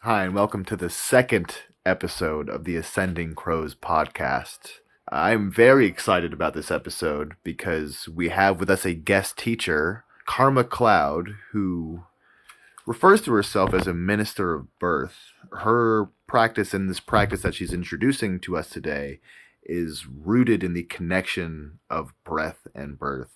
Hi, and welcome to the second episode of the Ascending Crows podcast. I'm very excited about this episode because we have with us a guest teacher, Karma Cloud, who refers to herself as a minister of birth. Her practice and this practice that she's introducing to us today is rooted in the connection of breath and birth.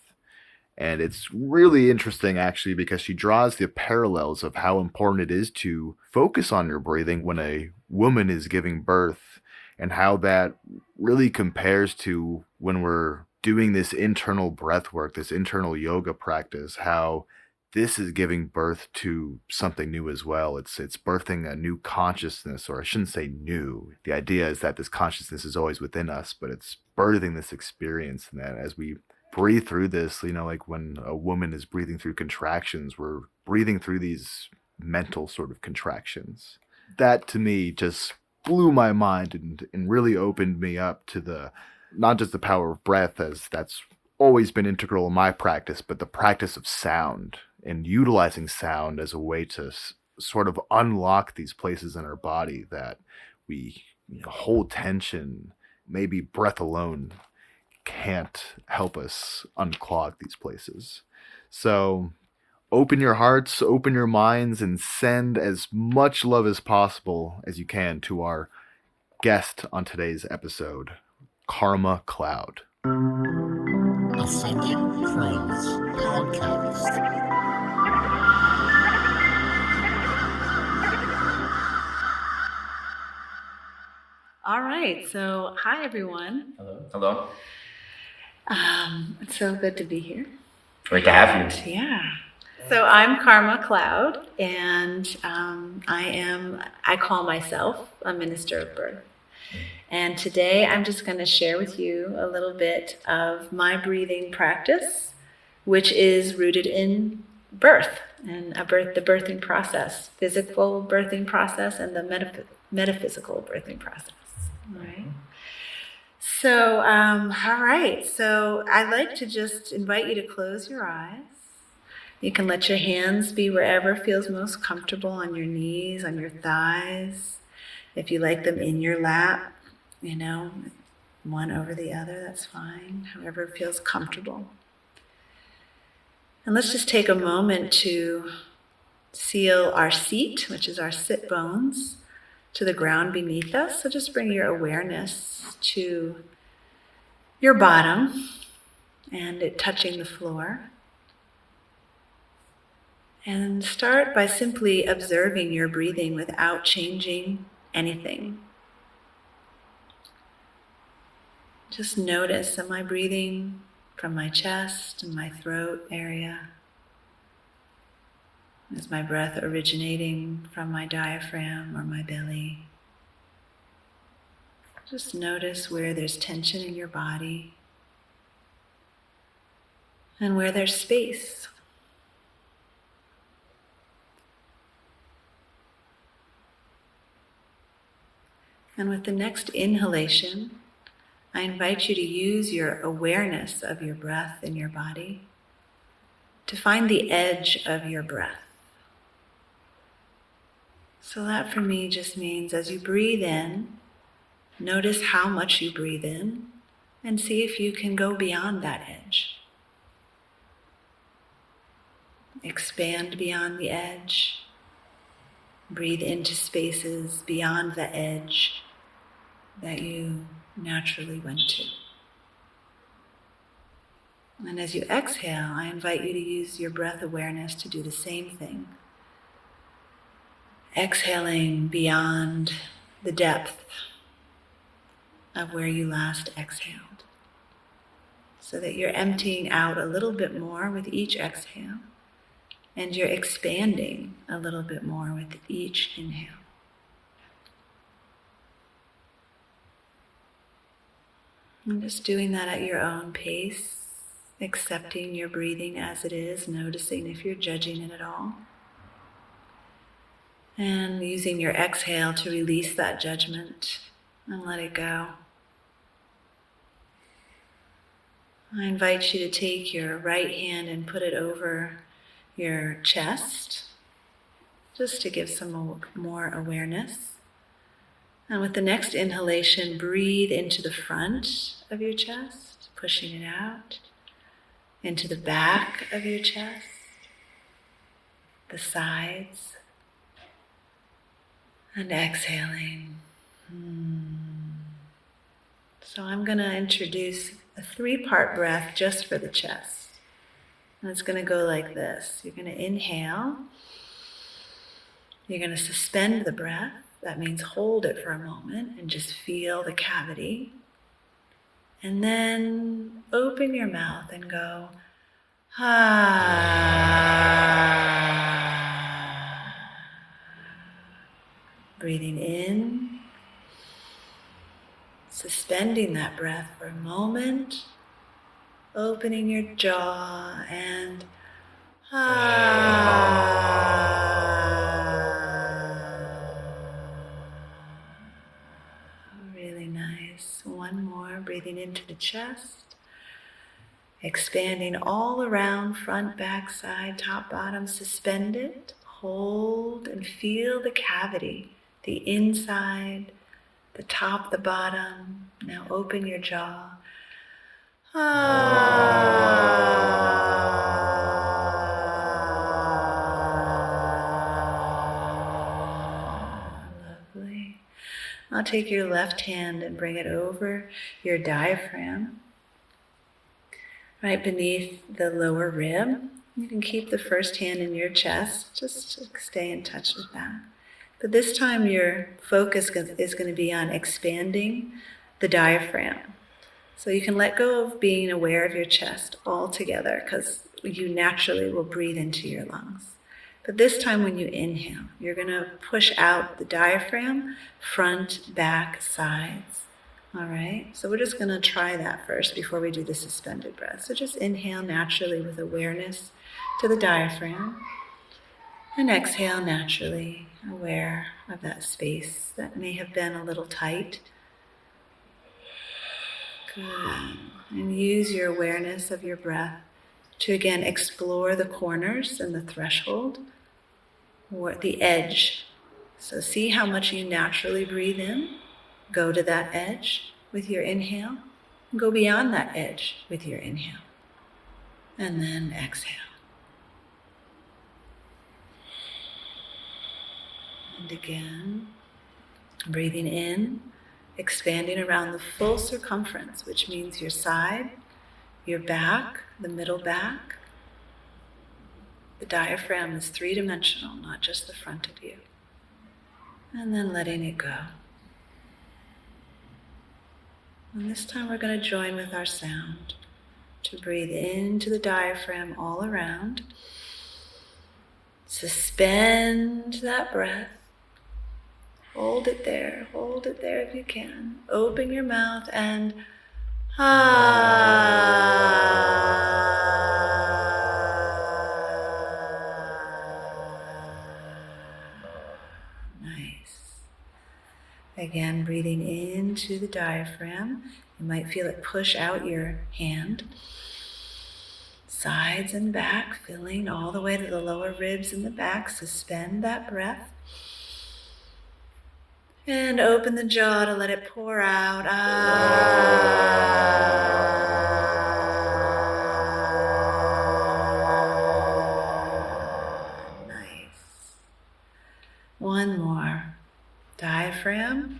And it's really interesting, actually, because she draws the parallels of how important it is to focus on your breathing when a woman is giving birth, and how that really compares to when we're doing this internal breath work, this internal yoga practice, how this is giving birth to something new as well. It's birthing a new consciousness, or I shouldn't say new. The idea is that this consciousness is always within us, but it's birthing this experience, and that as we breathe through this, like when a woman is breathing through contractions, we're breathing through these mental sort of contractions. That to me just blew my mind and really opened me up to the not just the power of breath, as that's always been integral in my practice, but the practice of sound and utilizing sound as a way to sort of unlock these places in our body that we hold tension. Maybe breath alone can't help us unclog these places. So open your hearts, open your minds, and send as much love as possible as you can to our guest on today's episode, Karma Cloud. Ascending Crows Podcast. All right, so hi everyone. Hello. It's so good to be here. Great to have you. Yeah. So I'm Karma Cloud, and I call myself a minister of birth. And today I'm just going to share with you a little bit of my breathing practice, which is rooted in birth and the birthing process, physical birthing process, and the metaphysical birthing process. All right. So, all right. So I'd like to just invite you to close your eyes. You can let your hands be wherever feels most comfortable, on your knees, on your thighs. If you like them in your lap, one over the other, that's fine. However feels comfortable. And let's just take a moment to seal our seat, which is our sit bones, to the ground beneath us. So just bring your awareness to your bottom and it touching the floor. And start by simply observing your breathing without changing anything. Just notice, am I breathing from my chest and my throat area? Is my breath originating from my diaphragm or my belly? Just notice where there's tension in your body and where there's space. And with the next inhalation, I invite you to use your awareness of your breath in your body to find the edge of your breath. So that for me just means as you breathe in, notice how much you breathe in and see if you can go beyond that edge. Expand beyond the edge. Breathe into spaces beyond the edge that you naturally went to. And as you exhale, I invite you to use your breath awareness to do the same thing. Exhaling beyond the depth of where you last exhaled, so that you're emptying out a little bit more with each exhale, and you're expanding a little bit more with each inhale. And just doing that at your own pace, accepting your breathing as it is, noticing if you're judging it at all. And using your exhale to release that judgment and let it go. I invite you to take your right hand and put it over your chest, just to give some more awareness. And with the next inhalation, breathe into the front of your chest, pushing it out, into the back of your chest, the sides, and exhaling. So I'm going to introduce a 3-part breath just for the chest. And it's going to go like this. You're going to inhale. You're going to suspend the breath. That means hold it for a moment and just feel the cavity. And then open your mouth and go, ah. Breathing in, suspending that breath for a moment, opening your jaw and really nice. One more, breathing into the chest, expanding all around, front, back, side, top, bottom, suspend it, hold and feel the cavity, the inside, the top, the bottom. Now open your jaw. Lovely. I'll take your left hand and bring it over your diaphragm, right beneath the lower rib. You can keep the first hand in your chest, just to stay in touch with that. But this time your focus is going to be on expanding the diaphragm. So you can let go of being aware of your chest altogether, because you naturally will breathe into your lungs. But this time when you inhale, you're going to push out the diaphragm, front, back, sides. All right? So we're just going to try that first before we do the suspended breath. So just inhale naturally with awareness to the diaphragm. And exhale naturally, aware of that space that may have been a little tight. Good. And use your awareness of your breath to again explore the corners and the threshold, or the edge. So see how much you naturally breathe in. Go to that edge with your inhale. Go beyond that edge with your inhale. And then exhale. And again, breathing in, expanding around the full circumference, which means your side, your back, the middle back. The diaphragm is 3-dimensional, not just the front of you. And then letting it go. And this time we're going to join with our sound to breathe into the diaphragm all around. Suspend that breath. Hold it there if you can. Open your mouth and Nice. Again, breathing into the diaphragm. You might feel it push out your hand. Sides and back, filling all the way to the lower ribs and the back. Suspend that breath. And open the jaw to let it pour out. Nice. One more. Diaphragm.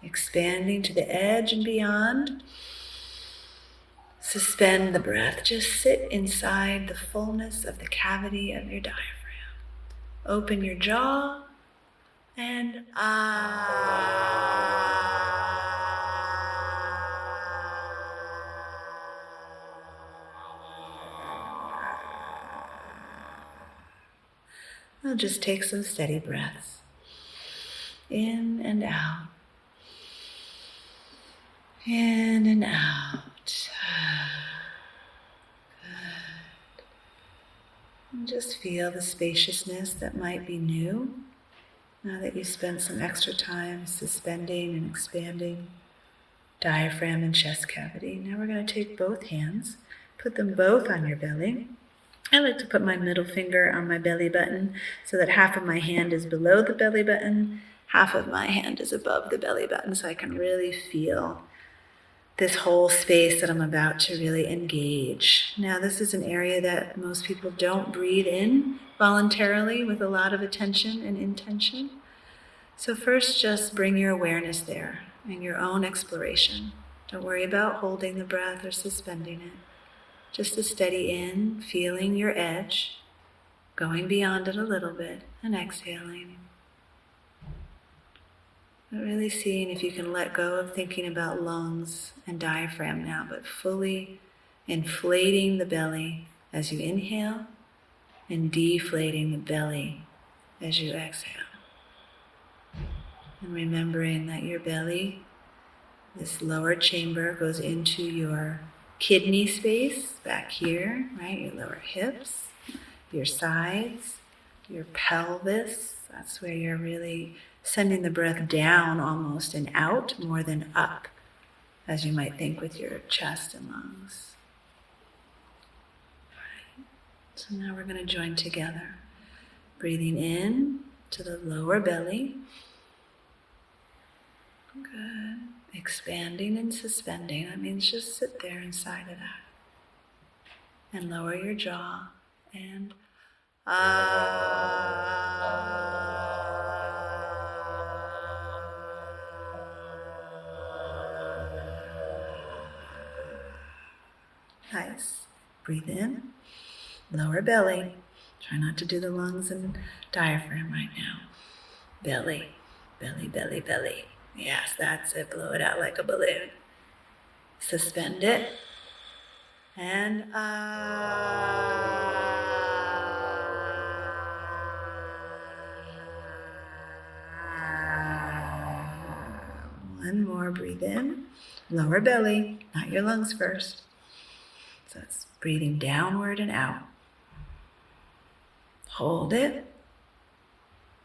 Expanding to the edge and beyond. Suspend the breath. Just sit inside the fullness of the cavity of your diaphragm. Open your jaw. And I'll just take some steady breaths. In and out. In and out. Good. And just feel the spaciousness that might be new. Now that you spent some extra time suspending and expanding diaphragm and chest cavity, now we're going to take both hands, put them both on your belly, I like to put my middle finger on my belly button so that half of my hand is below the belly button, half of my hand is above the belly button, so I can really feel this whole space that I'm about to really engage. Now, this is an area that most people don't breathe in voluntarily with a lot of attention and intention. So first, just bring your awareness there in your own exploration. Don't worry about holding the breath or suspending it. Just a steady in, feeling your edge, going beyond it a little bit, and exhaling. But really seeing if you can let go of thinking about lungs and diaphragm now, but fully inflating the belly as you inhale and deflating the belly as you exhale. And remembering that your belly, this lower chamber, goes into your kidney space back here, right? Your lower hips, your sides, your pelvis. That's where you're really sending the breath down almost and out more than up, as you might think with your chest and lungs. Right. So now we're going to join together. Breathing in to the lower belly. Good. Expanding and suspending. That means just sit there inside of that. And lower your jaw. And nice. Breathe in. Lower belly. Try not to do the lungs and diaphragm right now. Belly. Belly, belly, belly. Yes, that's it. Blow it out like a balloon. Suspend it. And one more. Breathe in. Lower belly, not your lungs first. So it's breathing downward and out. Hold it.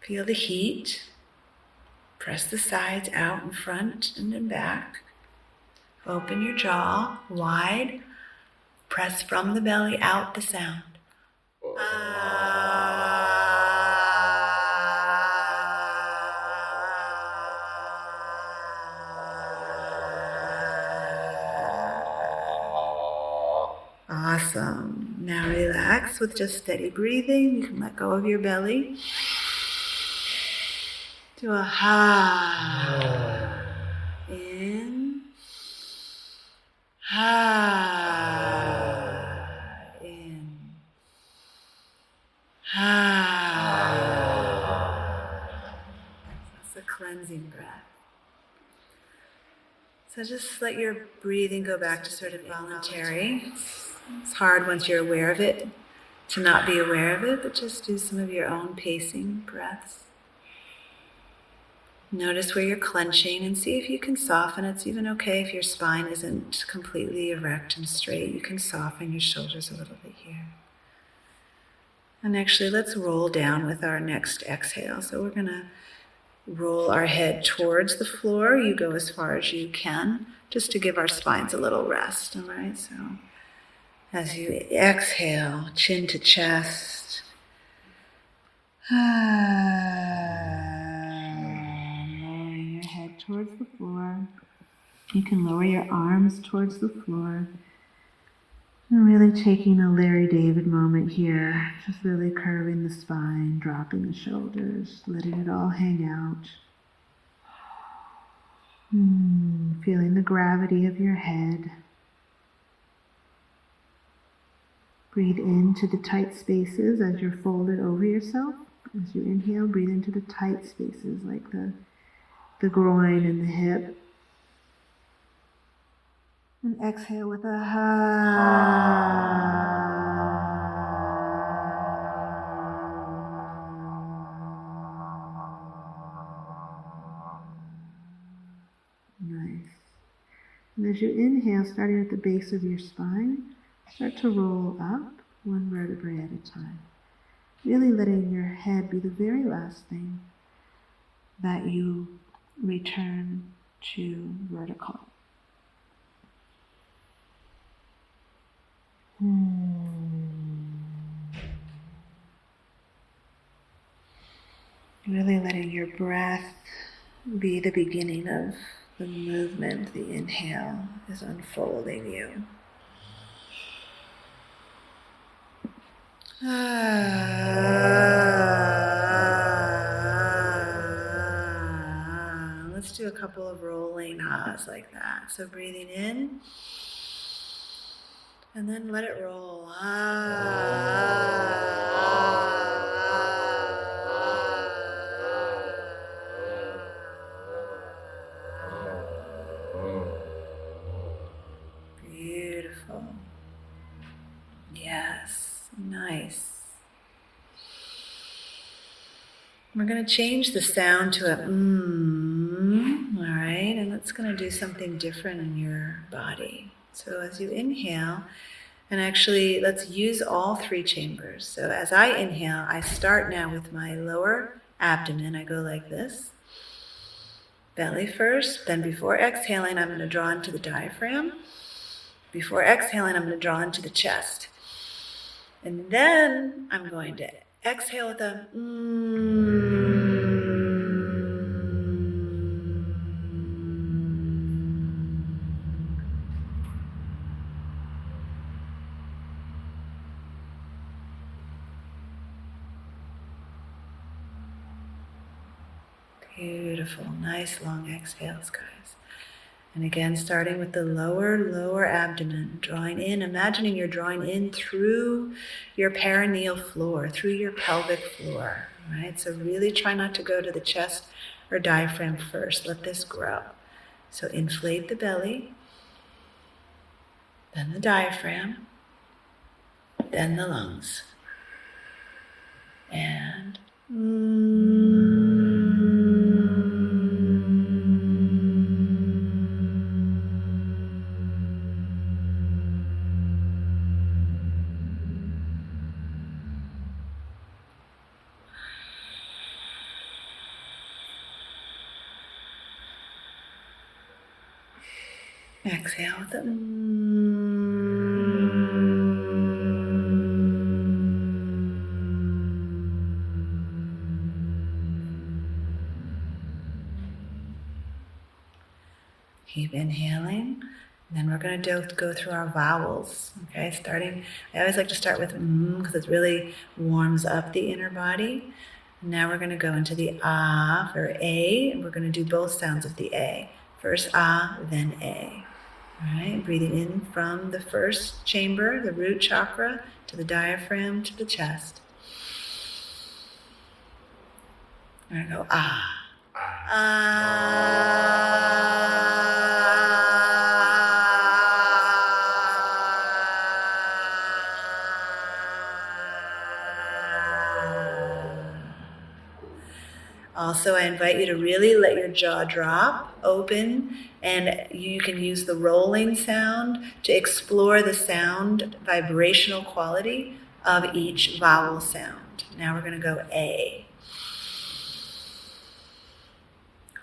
Feel the heat. Press the sides out in front and in back. Open your jaw wide. Press from the belly out the sound. Awesome. Now relax with just steady breathing. You can let go of your belly. Do a ha. In. Ha. In. Ha. That's a cleansing breath. So just let your breathing go back to sort of voluntary. It's hard once you're aware of it to not be aware of it, but just do some of your own pacing breaths. Notice where you're clenching and see if you can soften. It's even okay if your spine isn't completely erect and straight. You can soften your shoulders a little bit here. And actually, let's roll down with our next exhale. So we're going to roll our head towards the floor. You go as far as you can, just to give our spines a little rest. All right, so as you exhale, chin to chest. Lowering your head towards the floor. You can lower your arms towards the floor. And really taking a Larry David moment here. Just really curving the spine, dropping the shoulders, letting it all hang out. Feeling the gravity of your head. Breathe into the tight spaces as you're folded over yourself. As you inhale, breathe into the tight spaces like the groin and the hip. And exhale with a ha. Nice. And as you inhale, starting at the base of your spine, start to roll up one vertebrae at a time. Really letting your head be the very last thing that you return to vertical. Really letting your breath be the beginning of the movement. The inhale is unfolding you. Let's do a couple of rolling ahs like that. So breathing in, and then let it roll. Beautiful. Yes, nice. We're going to change the sound to a all right, and that's going to do something different in your body. So as you inhale, and actually let's use all three chambers. So as I inhale, I start now with my lower abdomen. I go like this. Belly first, then before exhaling, I'm going to draw into the diaphragm. Before exhaling, I'm going to draw into the chest. And then I'm going to exhale with a Beautiful, nice long exhales, guys. And again, starting with the lower abdomen, drawing in, imagining you're drawing in through your perineal floor, through your pelvic floor, right? So really try not to go to the chest or diaphragm first. Let this grow. So inflate the belly, then the diaphragm, then the lungs. And exhale with a Keep inhaling. Then we're going to go through our vowels. Okay, I always like to start with because it really warms up the inner body. Now we're going to go into the ah for A, and we're going to do both sounds of the A. First ah, then A. All right, breathing in from the first chamber, the root chakra, to the diaphragm, to the chest. We're going to go ah. Also, I invite you to really let your jaw drop, open, and you can use the rolling sound to explore the sound vibrational quality of each vowel sound. Now we're going to go A.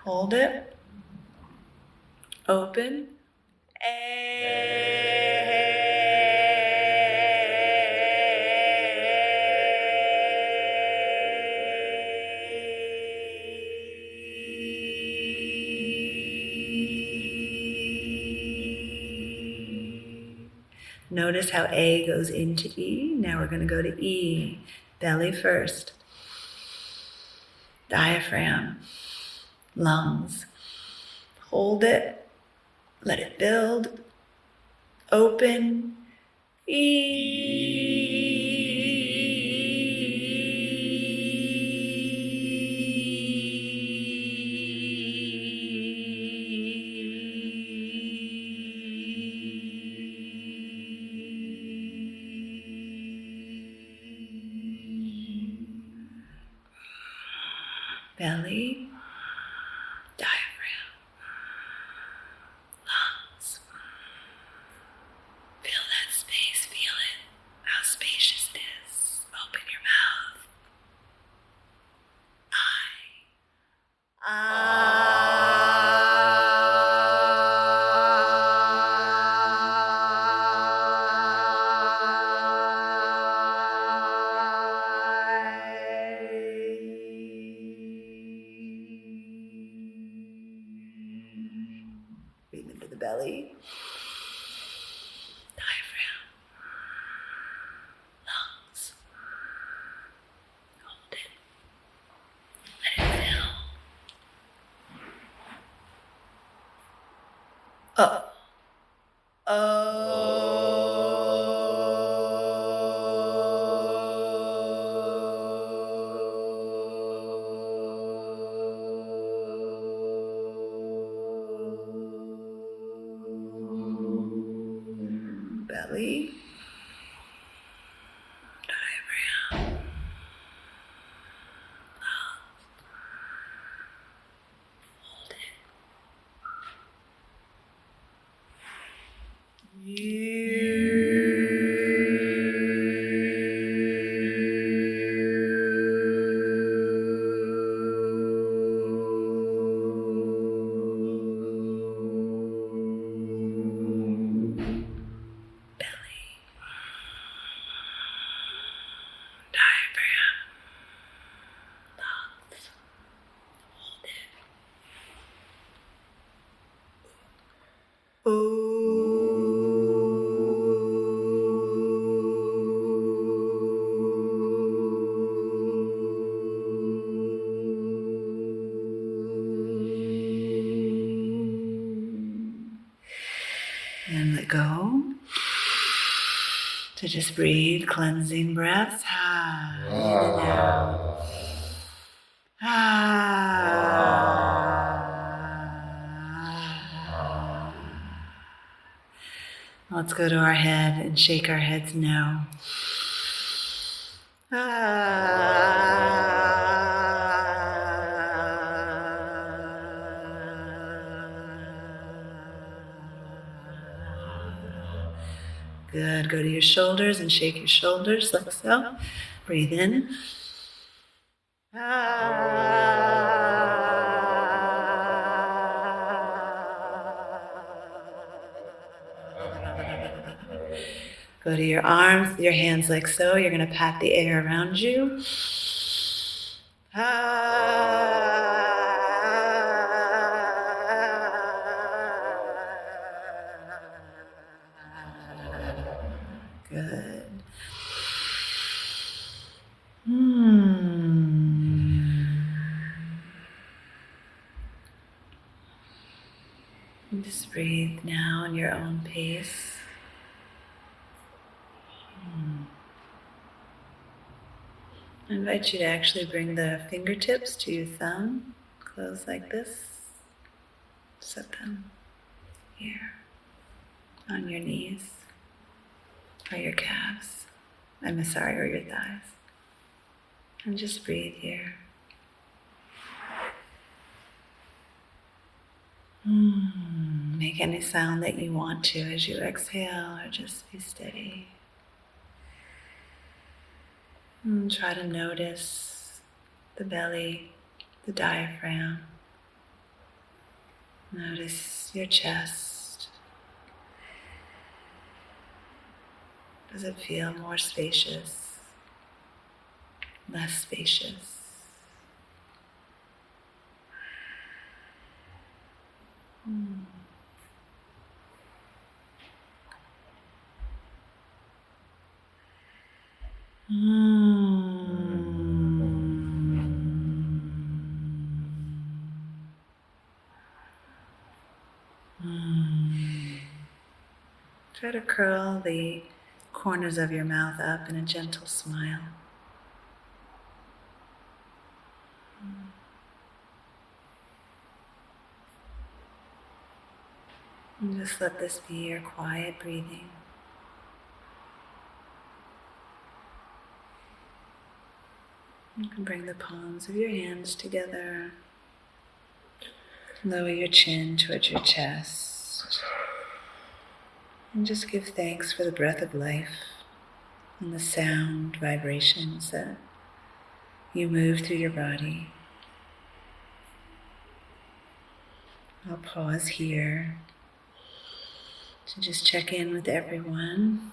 Hold it. Open. Notice how A goes into E. Now we're going to go to E. Belly first. Diaphragm. Lungs. Hold it. Let it build. Open. Belly, diaphragm, lungs. Feel that space, feel it, how spacious it is. Open your mouth. belly, diaphragm, lungs. Hold it. Let it fill. Up. Belly, diaphragm, hold it. And let go to just breathe cleansing breaths. In and out. Let's go to our head and shake our heads no. Good. Go to your shoulders and shake your shoulders like so. Breathe in. Go to your arms, your hands like so. You're going to pat the air around you. Good. And just breathe now in your own pace. I invite you to actually bring the fingertips to your thumb, close like this. Set them here on your knees or your calves. or your thighs. And just breathe here. Make any sound that you want to as you exhale, or just be steady. Try to notice the belly, the diaphragm. Notice your chest. Does it feel more spacious? Less spacious? Try to curl the corners of your mouth up in a gentle smile. And just let this be your quiet breathing. You can bring the palms of your hands together. Lower your chin towards your chest. And just give thanks for the breath of life and the sound vibrations that you move through your body. I'll pause here to just check in with everyone.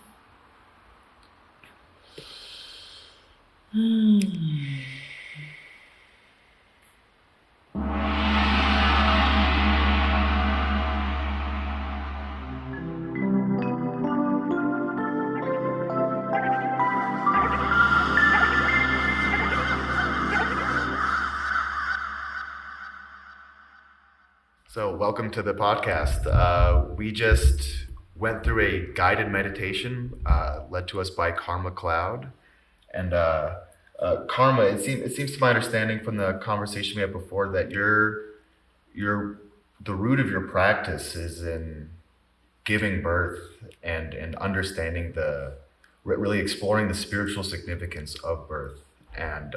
So, welcome to the podcast. We just went through a guided meditation led to us by Karma Cloud. And Karma, it seems to my understanding from the conversation we had before that the root of your practice is in giving birth and understanding really exploring the spiritual significance of birth. And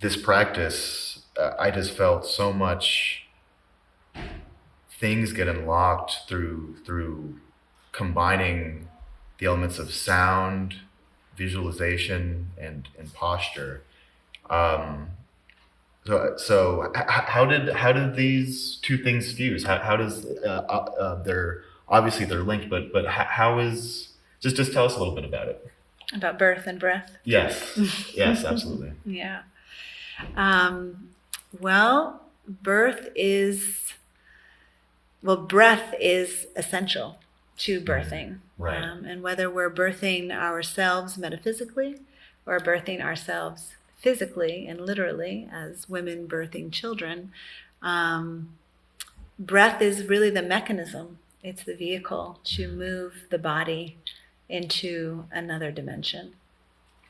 this practice, I just felt so much things get unlocked through combining the elements of sound, visualization, and posture. So how did these two things fuse? How does they're obviously they're linked, but how is just tell us a little bit about it. About birth and breath? Yes, yes, absolutely. Yeah. Well, breath is essential to birthing. Right. And whether we're birthing ourselves metaphysically or birthing ourselves physically and literally as women birthing children, breath is really the mechanism. It's the vehicle to move the body into another dimension.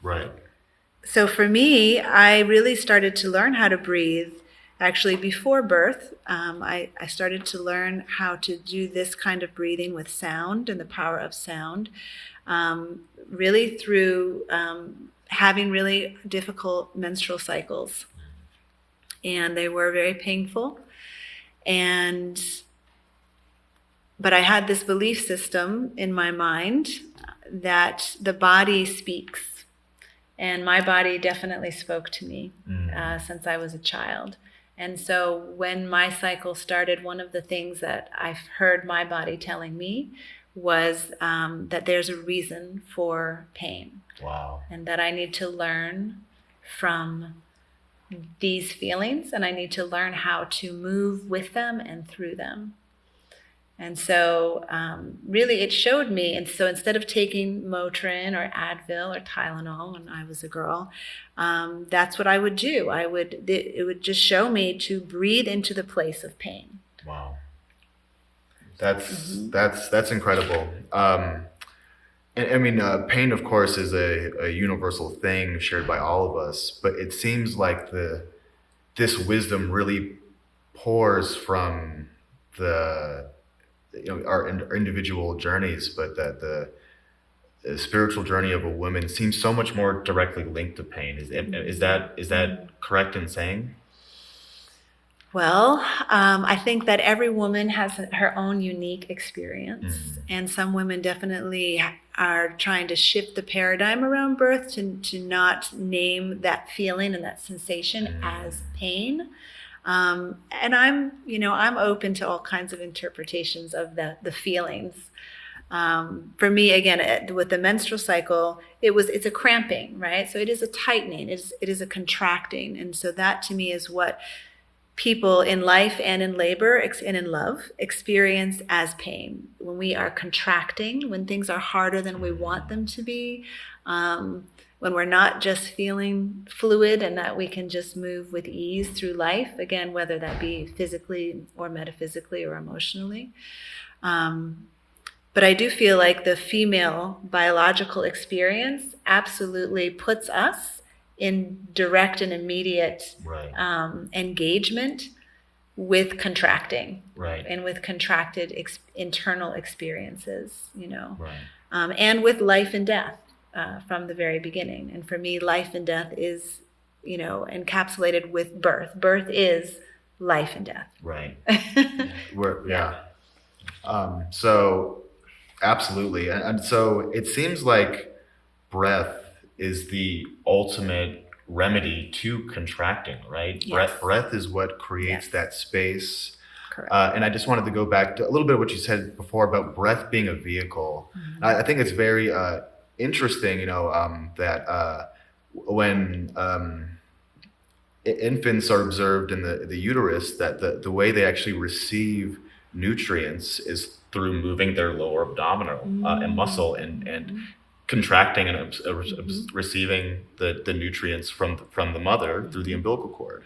Right. So for me, I really started to learn how to breathe actually before birth. I started to learn how to do this kind of breathing with sound and the power of sound, really through having really difficult menstrual cycles. And they were very painful. But I had this belief system in my mind that the body speaks. And my body definitely spoke to me since I was a child. And so when my cycle started, one of the things that I've heard my body telling me was that there's a reason for pain. Wow. And that I need to learn from these feelings, and I need to learn how to move with them and through them. And so really it showed me, and so instead of taking Motrin or Advil or Tylenol when I was a girl, that's what I would do. It would just show me to breathe into the place of pain. Wow. That's incredible. I mean, pain, of course, is a universal thing shared by all of us, but it seems like this wisdom really pours from our individual journeys, but that the spiritual journey of a woman seems so much more directly linked to pain. Is that correct in saying? Well, I think that every woman has her own unique experience, and some women definitely are trying to shift the paradigm around birth to not name that feeling and that sensation as pain. And I'm open to all kinds of interpretations of the feelings. For me, again, with the menstrual cycle, it's a cramping, right? So it is a tightening, it is a contracting. And so that to me is what people in life and in labor and in love experience as pain. When we are contracting, when things are harder than we want them to be, when we're not just feeling fluid and that we can just move with ease through life, again, whether that be physically or metaphysically or emotionally. But I do feel like the female biological experience absolutely puts us in direct and immediate engagement with contracting, and with contracted internal experiences, and with life and death from the very beginning. And for me, life and death is, encapsulated with birth. Birth is life and death. Right. So absolutely. And so it seems like breath is the ultimate remedy to contracting, right? Yes. Breath is what creates that space. Correct. And I just wanted to go back to a little bit of what you said before about breath being a vehicle. I think it's very interesting, that when infants are observed in the uterus, that the way they actually receive nutrients is through moving their lower abdominal and muscle and contracting and receiving the nutrients from the mother through the umbilical cord.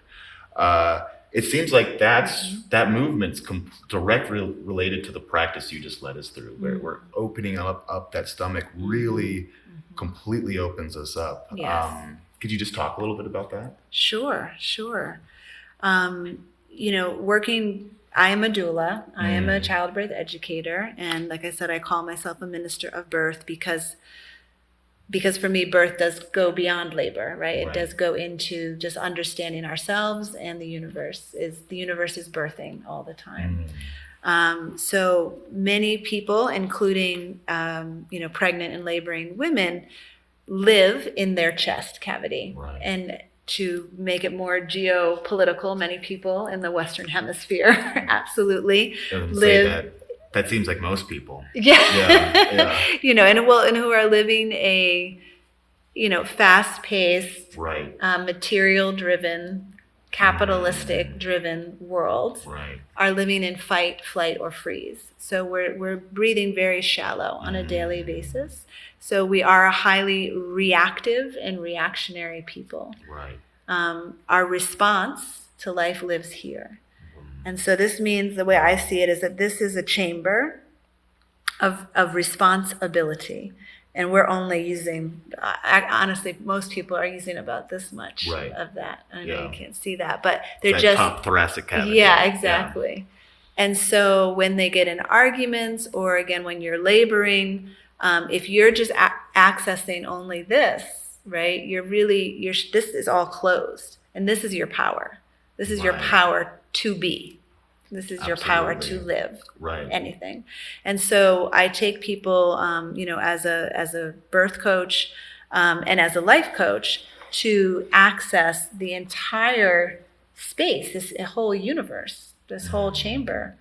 it seems like that movement's directly related to the practice you just led us through, where we're opening up that stomach really completely opens us up. Yes. Could you just talk a little bit about that? Sure. I am a doula. I am a childbirth educator. And like I said, I call myself a minister of birth because for me, birth does go beyond labor, right? It does go into just understanding ourselves and the universe. The universe is birthing all the time. So many people, including pregnant and laboring women, live in their chest cavity. Right. And to make it more geopolitical, many people in the Western Hemisphere absolutely live. That seems like most people. Yeah. Yeah. And who are living a, fast-paced, right, material-driven, capitalistic-driven world, right, are living in fight, flight, or freeze. So we're breathing very shallow on a daily basis. So we are a highly reactive and reactionary people. Right. Our response to life lives here. And so this means, the way I see it, is that this is a chamber of responsibility. And we're only using, honestly, most people are using about this much of that. I know you can't see that, but they're that just top thoracic cavity. Yeah, exactly. Yeah. And so when they get in arguments, or again, when you're laboring, if you're just accessing only this, right, this is all closed. And this is your power. This is your power to be. This is your power to live anything. And so I take people, as a birth coach and as a life coach, to access the entire space, this whole universe, this whole chamber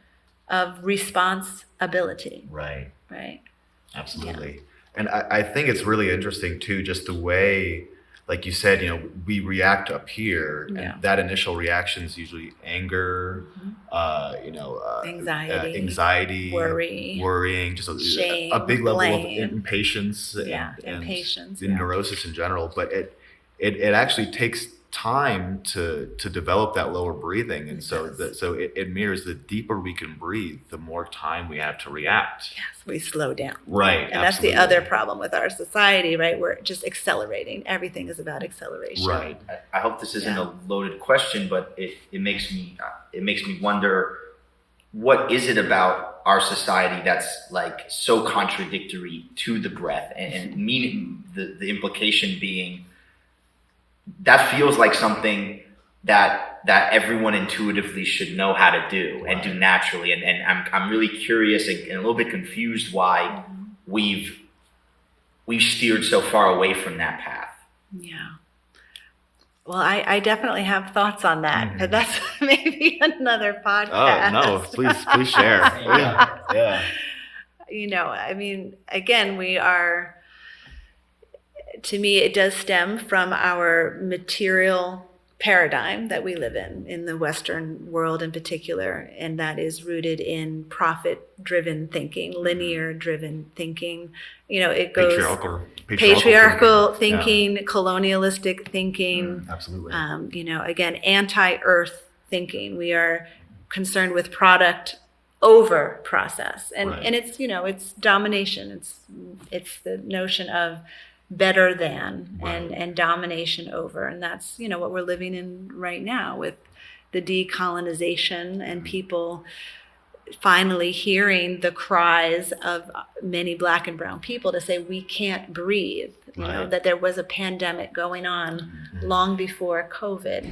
of responsibility. Right. Absolutely. Yeah. And I think it's really interesting too, just the way, like you said, we react up here, and that initial reaction is usually anger, anxiety, worrying, just shame, a big level blame. of impatience, impatience, and neurosis in general. But it actually takes time to develop that lower breathing, and so it mirrors, the deeper we can breathe, the more time we have to react. Yes, we slow down. Right. And that's the other problem with our society, right? We're just accelerating. Everything is about acceleration. Right. I hope this isn't a loaded question, but it makes me wonder, what is it about our society that's like so contradictory to the breath, and meaning the implication being that feels like something that everyone intuitively should know how to do and do naturally. And I'm really curious and a little bit confused why we've steered so far away from that path. Yeah. Well, I definitely have thoughts on that, but that's maybe another podcast. Oh, no, please share. Yeah. Again, we are, to me, it does stem from our material paradigm that we live in the Western world in particular, and that is rooted in profit-driven thinking, linear-driven thinking. It goes patriarchal thinking, colonialistic thinking. Absolutely. Again, anti-earth thinking. We are concerned with product over process, and it's it's domination. It's the notion of better than and domination over, and that's what we're living in right now with the decolonization and people finally hearing the cries of many Black and brown people to say we can't breathe, that there was a pandemic going on long before COVID,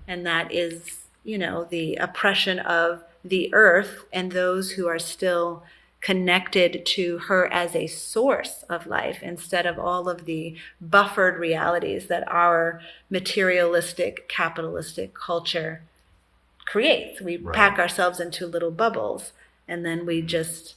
and that is the oppression of the earth and those who are still connected to her as a source of life, instead of all of the buffered realities that our materialistic, capitalistic culture creates. We pack ourselves into little bubbles, and then we just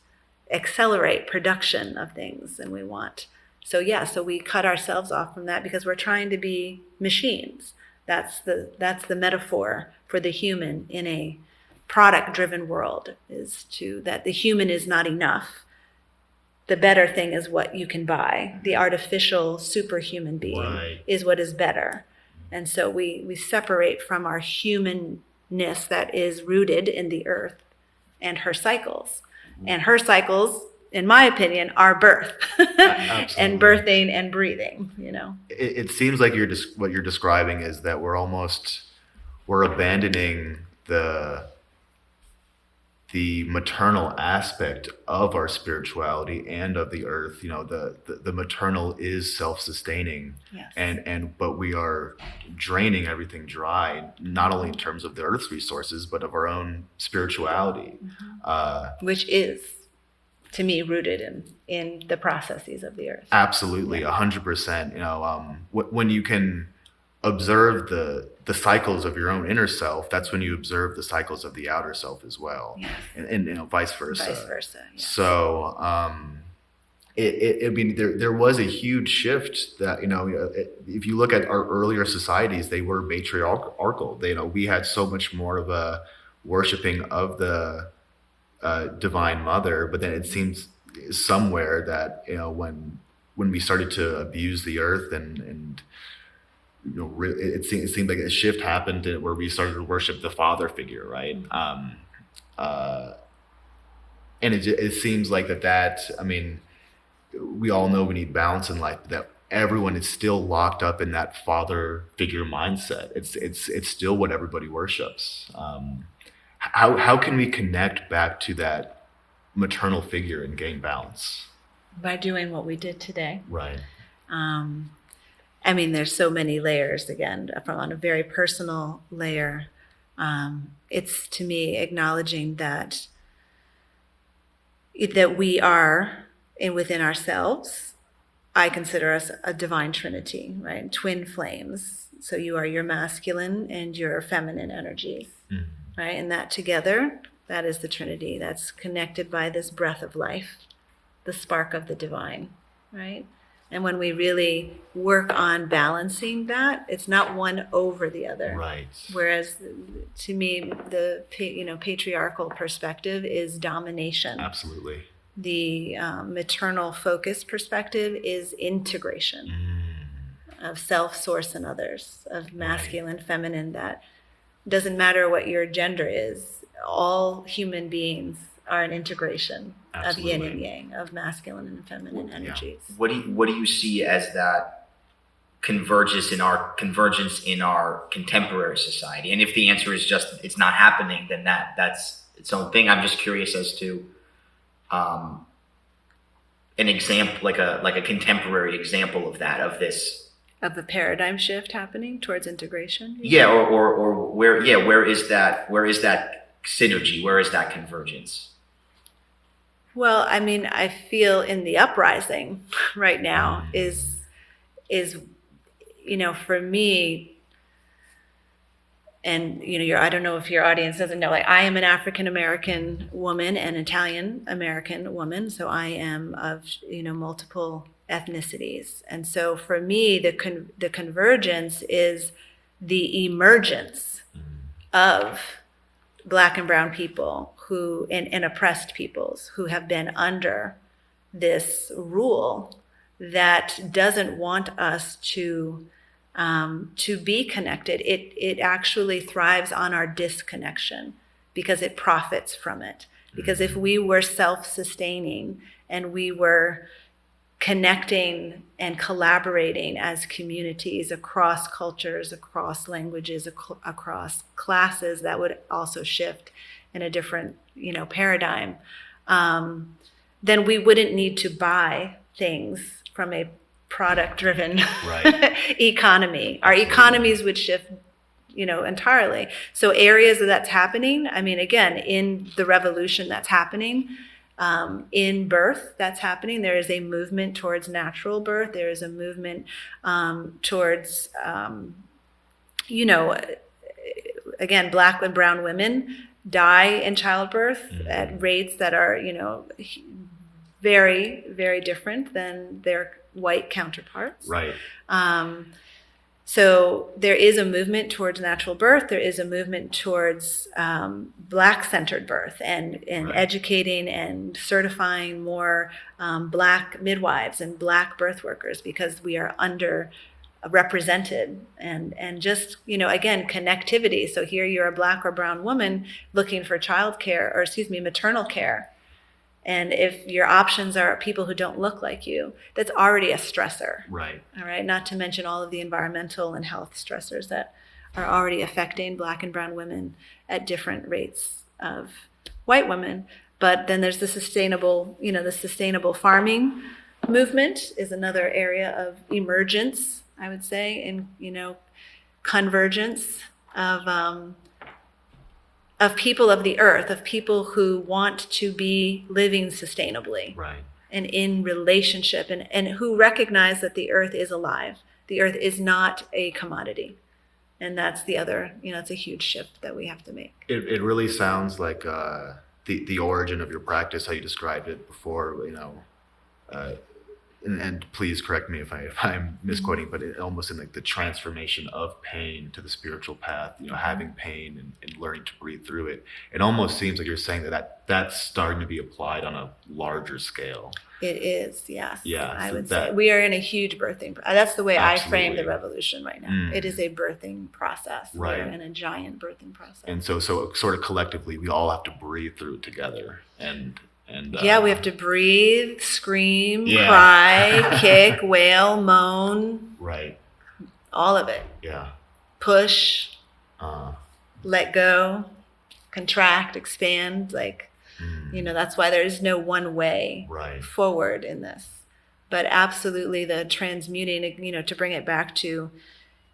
accelerate production of things, and we want. So we cut ourselves off from that because we're trying to be machines. That's the metaphor for the human in a product-driven world, is that the human is not enough. The better thing is what you can buy. The artificial superhuman being is what is better. And so we separate from our humanness divine-ness that is rooted in the earth and her cycles. And her cycles, in my opinion, are birth and birthing and breathing, It seems like what you're describing is that we're abandoning the maternal aspect of our spirituality and of the earth. The maternal is self-sustaining. Yes. But we are draining everything dry, not only in terms of the earth's resources, but of our own spirituality. Which is, to me, rooted in the processes of the earth. Absolutely, 100%. When you can observe the cycles of your own inner self, that's when you observe the cycles of the outer self as well. Yes. And vice versa. Vice versa. Yes. So there was a huge shift that, if you look at our earlier societies, they were matriarchal. We had so much more of a worshiping of the divine mother, but then it seems somewhere that when we started to abuse the earth and it seemed like a shift happened where we started to worship the father figure, right? And it seems like that. I mean, we all know we need balance in life, that everyone is still locked up in that father figure mindset. It's still what everybody worships. How can we connect back to that maternal figure and gain balance? By doing what we did today. Right. There's so many layers, again, from on a very personal layer. It's, to me, acknowledging that we are within ourselves. I consider us a divine trinity, right? Twin flames. So you are your masculine and your feminine energies, right? And that together, that is the trinity. That's connected by this breath of life, the spark of the divine, right? And when we really work on balancing that, it's not one over the other. Right. Whereas, to me, the patriarchal perspective is domination. Absolutely. The maternal focus perspective is integration of self, source, and others, of masculine, feminine. That doesn't matter what your gender is. All human beings are an integration of yin and yang, of masculine and feminine energies. What do you see as that convergence in our contemporary society? And if the answer is just it's not happening, then that's its own thing. I'm just curious as to an example, like a contemporary example of this. Of the paradigm shift happening towards integration? Yeah, or where is that synergy? Where is that convergence? Well, I feel in the uprising right now is for me, and I don't know if your audience doesn't know, like, I am an African American woman and Italian American woman, so I am of multiple ethnicities, and so for me the convergence is the emergence of Black and brown people who and oppressed peoples who have been under this rule that doesn't want us to be connected. It actually thrives on our disconnection because it profits from it. Because if we were self-sustaining and we were connecting and collaborating as communities across cultures, across languages, across classes, that would also shift in a different, paradigm. Then we wouldn't need to buy things from a product-driven economy. Our economies would shift, entirely. So areas that's happening, again, in the revolution that's happening, in birth that's happening, there is a movement towards natural birth. There is a movement towards, again, Black and brown women die in childbirth at rates that are, very, very different than their white counterparts. Right. So there is a movement towards natural birth. There is a movement towards Black-centered birth and educating and certifying more Black midwives and Black birth workers, because we are under represented, and just, again, connectivity. So here you're a Black or brown woman looking for maternal care. And if your options are people who don't look like you, that's already a stressor. Right. All right. Not to mention all of the environmental and health stressors that are already affecting Black and brown women at different rates of white women. But then there's the sustainable farming movement is another area of emergence, I would say, and, convergence of people of the earth, of people who want to be living sustainably, right, and in relationship, and who recognize that the earth is alive. The earth is not a commodity. And that's the other, it's a huge shift that we have to make. It really sounds like the origin of your practice, how you described it before, and please correct me if I'm misquoting, but it almost in like the transformation of pain to the spiritual path, having pain and learning to breathe through it. It almost seems like you're saying that's starting to be applied on a larger scale. It is, yes. Yeah, I would say we are in a huge birthing. That's the way Absolutely. I frame the revolution right now. It is a birthing process. Right. We're in a giant birthing process. And so sort of collectively, we all have to breathe through it together. And we have to breathe, scream, Yeah. cry, kick, wail, moan. Right. All of it. Yeah. Push, Uh, let go, contract, expand. That's why there is no one way Right. forward in this. But absolutely the transmuting, to bring it back to,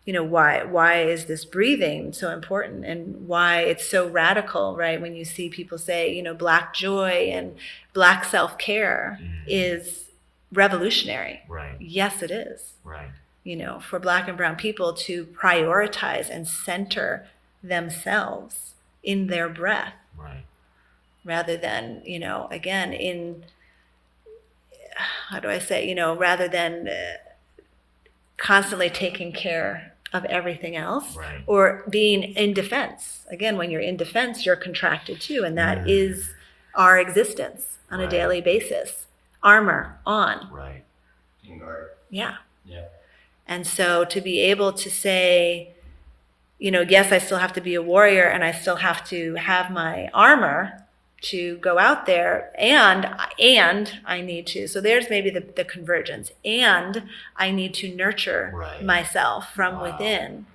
why is this breathing so important, and why it's so radical, right? When you see people say, Black joy and Black self-care is revolutionary. Right. Yes, it is. Right. For Black and brown people to prioritize and center themselves in their breath. Right. Rather than, again, rather than constantly taking care of everything else, Right. or being in defense. Again, when you're in defense, you're contracted too. And that is our existence on a Right. daily basis. Armor on. Right. Yeah. Yeah. And so to be able to say, yes, I still have to be a warrior, and I still have to have my armor to go out there, and I need to. So there's maybe the convergence. And I need to nurture Right. myself from within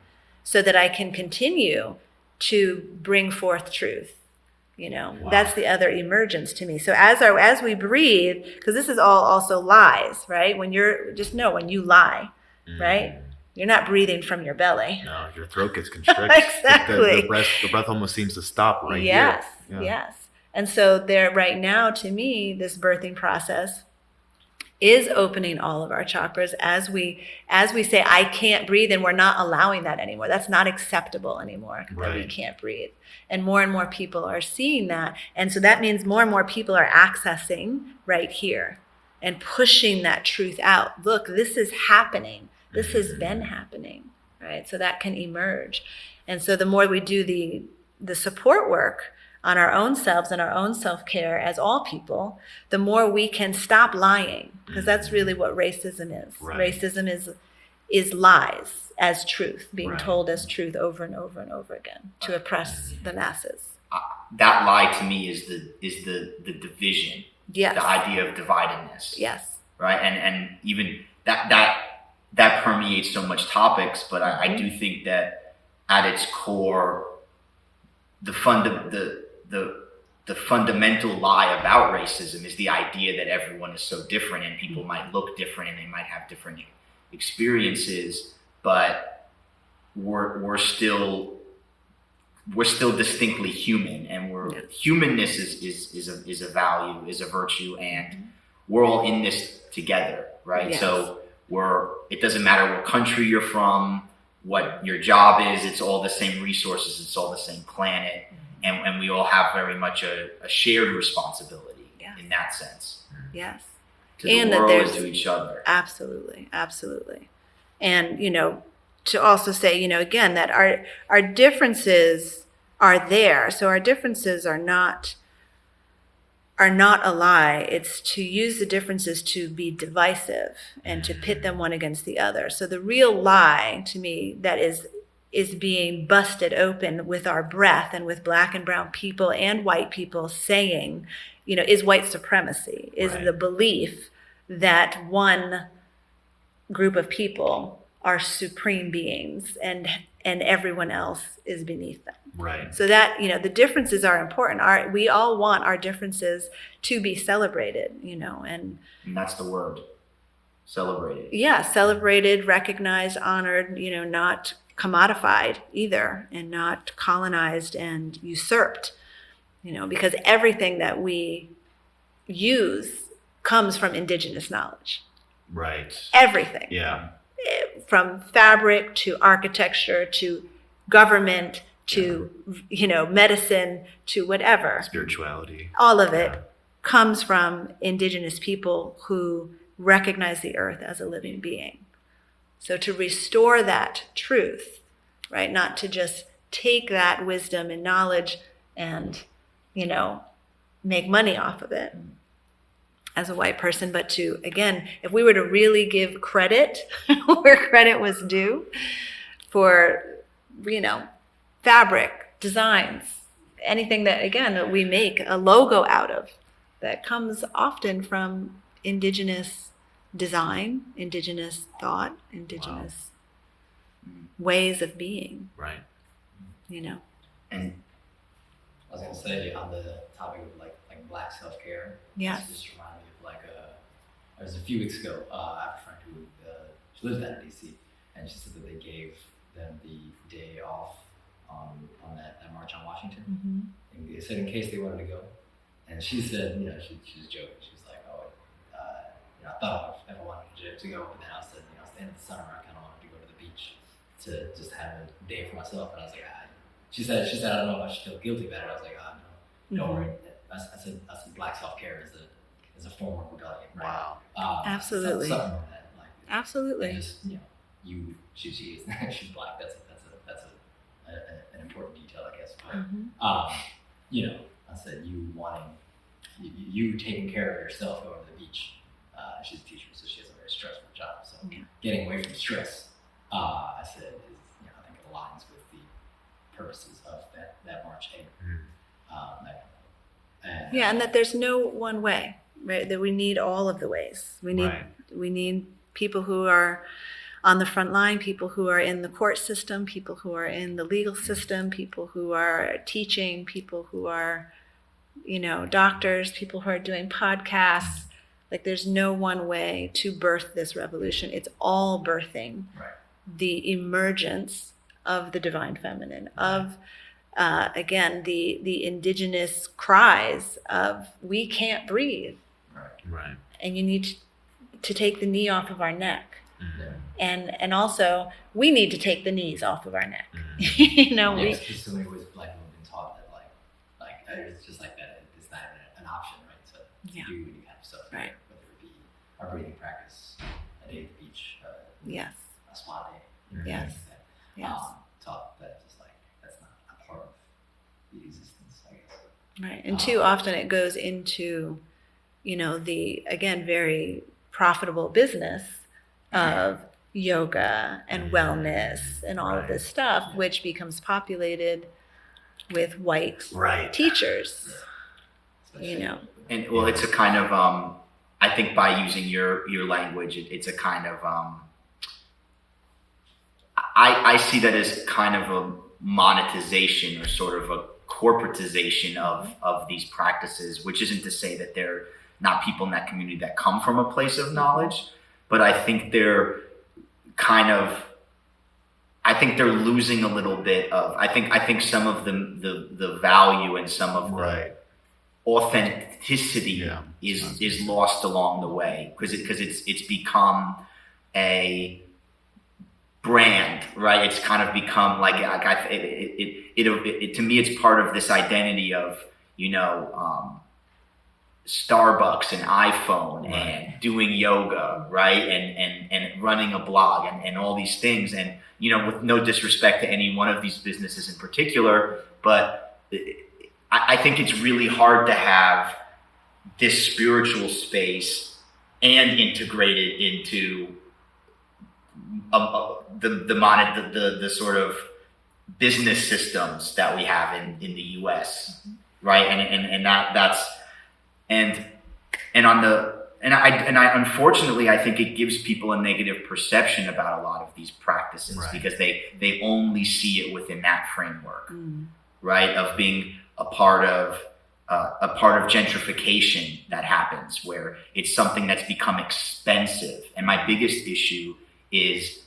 so that I can continue to bring forth truth. That's the other emergence to me. So as we breathe, because this is all also lies, right? When you lie, right? You're not breathing from your belly. No, your throat gets constricted. Exactly. The breath almost seems to stop right Yes, here. Yeah. yes. And so there, right now, to me, this birthing process is opening all of our chakras as we say, I can't breathe, and we're not allowing that anymore. That's not acceptable anymore, that we Right. can't breathe. And more people are seeing that. And so that means more and more people are accessing right here and pushing that truth out. Look, this is happening. This has been happening, right? So that can emerge. And so the more we do the support work on our own selves and our own self-care as all people, the more we can stop lying, because that's really what racism is. Right. Racism is lies as truth, being Right. told as truth over and over and over again to oppress the masses. That lie to me is the division. Yes. The idea of dividedness. Yes. Right. And even that permeates so much topics, but I do think that at its core, the fundamental lie about racism is the idea that everyone is so different, and people might look different and they might have different experiences, but we're still distinctly human, and humanness is a value, is a virtue, and we're all in this together, right? Yes. So it doesn't matter what country you're from, what your job is, it's all the same resources, it's all the same planet. And we all have very much a shared responsibility in that sense. Yes. To And the that world and there's- to each other. Absolutely. Absolutely. And, to also say, again, that our differences are there. So our differences are not are not a lie. It's to use the differences to be divisive and to pit them one against the other. So the real lie to me that is being busted open with our breath and with Black and brown people and white people saying, is white supremacy, is the belief that one group of people are supreme beings and everyone else is beneath them. Right. So that, the differences are important. We all want our differences to be celebrated, and that's the word. Celebrated. Yeah, celebrated, recognized, honored, not commodified either, and not colonized and usurped, because everything that we use comes from indigenous knowledge. Right. Everything. Yeah. From fabric to architecture to government to, medicine to whatever. Spirituality. All of it comes from indigenous people who recognize the earth as a living being. So to restore that truth, right, not to just take that wisdom and knowledge and, make money off of it as a white person, but to, again, if we were to really give credit where credit was due for, fabric, designs, anything that, again, that we make a logo out of, that comes often from indigenous design, indigenous thought, indigenous ways of being. Right. And I was gonna say on the topic of like Black self-care. Yes. This just reminded me of it was a few weeks ago. I have a friend who she lives down in DC, and she said that they gave them the day off on that march on Washington. And they said in case they wanted to go, and she said, she was joking. She was like, I thought I ever wanted to go, but then I said, it's the end of the summer. I kind of wanted to go to the beach to just have a day for myself. And I was like, she said, I don't know if I should feel guilty about it. I was like, no, don't worry. I said, Black self-care is a form of rebellion. Right? Wow. Absolutely. Something like that. Absolutely. Just, she's Black. That's an important detail, I guess. But, I said you taking care of yourself going to the beach. She's a teacher, so she has a very stressful job. So getting away from stress, I said, is I think it aligns with the purposes of that march aim. And that there's no one way, right? That we need all of the ways. We need people who are on the front line, people who are in the court system, people who are in the legal system, people who are teaching, people who are, doctors, people who are doing podcasts. Like there's no one way to birth this revolution. It's all birthing the emergence of the divine feminine, of again, the indigenous cries of we can't breathe. Right. And you need to take the knee off of our neck. And also we need to take the knees off of our neck. Because so many ways Black women have been taught that like it's just like that. It's not an option, right? So you do any kind of stuff, whether it be our breathing practice, a day at the beach, a spa day, Yes. Taught that just like that's not a part of the existence, I guess. Right. And too often it goes into, the, again, very profitable business of yoga and wellness and all of this stuff, which becomes populated with white teachers, And well, it's a kind of, I think by using your language, it's a kind of, I see that as kind of a monetization or sort of a corporatization of these practices, which isn't to say that they're not people in that community that come from a place of knowledge, but I think they're losing a little bit of, I think some of the value and some of the authenticity is lost along the way because it's become a brand, right? It's kind of become like to me, it's part of this identity of Starbucks and iPhone and doing yoga, right? And running a blog and all these things. And, with no disrespect to any one of these businesses in particular, but I think it's really hard to have this spiritual space and integrate it into the sort of business systems that we have in the U.S. right? And I unfortunately I think it gives people a negative perception about a lot of these practices because they only see it within that framework, right? Of being a part of gentrification that happens where it's something that's become expensive. And my biggest issue is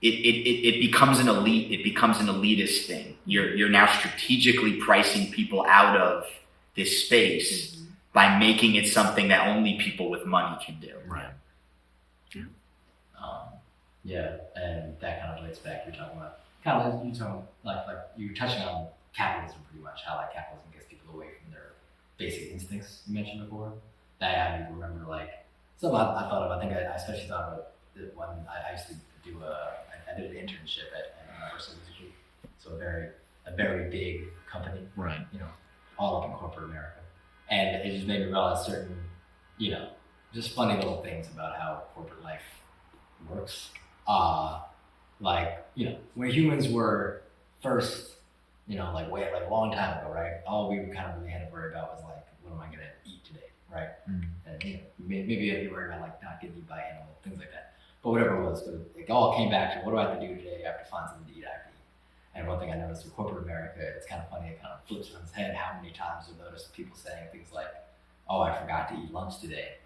it becomes an elitist thing. You're now strategically pricing people out of this space by making it something that only people with money can do. Right. Yeah, and that kind of relates back. You're talking about you're touching on capitalism pretty much. How like capitalism gets people away from their basic instincts. You mentioned before. That I had to remember something I thought of. I think I especially thought about it when I used to do I did an internship at Universal Institute, so a very big company. Right. All up in corporate America. And it just made me realize certain, just funny little things about how corporate life works. Where humans were first, way a long time ago, right? All we kind of really had to worry about was what am I gonna eat today, right? And maybe you worry about not getting eaten by animals, things like that. But whatever it was, it all came back to what do I have to do today? I have to find something to eat. I have to eat. And one thing I noticed with corporate America, it's kind of funny, it kind of flips on its head how many times you'll notice people saying things like, oh, I forgot to eat lunch today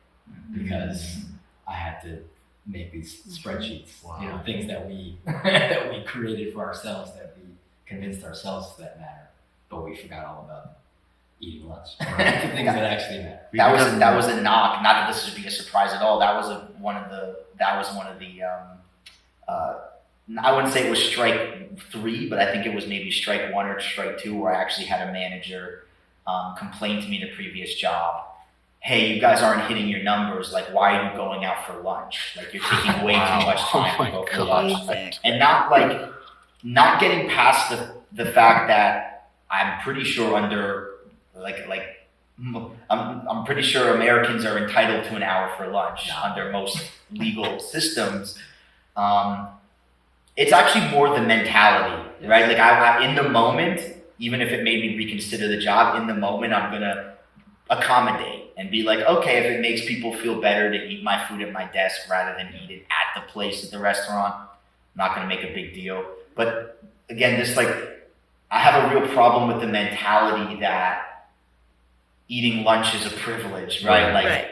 because I had to make these spreadsheets, things that we that we created for ourselves, that we convinced ourselves that matter, but we forgot all about eating lunch. The things that actually matter. That was a knock. Not that this would be a surprise at all. That was one of the I wouldn't say it was strike 3, but I think it was maybe strike 1 or strike 2 where I actually had a manager complain to me the previous job, hey, you guys aren't hitting your numbers. Why are you going out for lunch? You're taking way too much time to go for lunch. And not getting past the fact that I'm pretty sure I'm pretty sure Americans are entitled to an hour for lunch under most legal systems. It's actually more the mentality, right? I in the moment, even if it made me reconsider the job, in the moment, I'm going to accommodate and be like, okay, if it makes people feel better to eat my food at my desk rather than eat it at the place at the restaurant, I'm not going to make a big deal. But again, I have a real problem with the mentality that eating lunch is a privilege, right?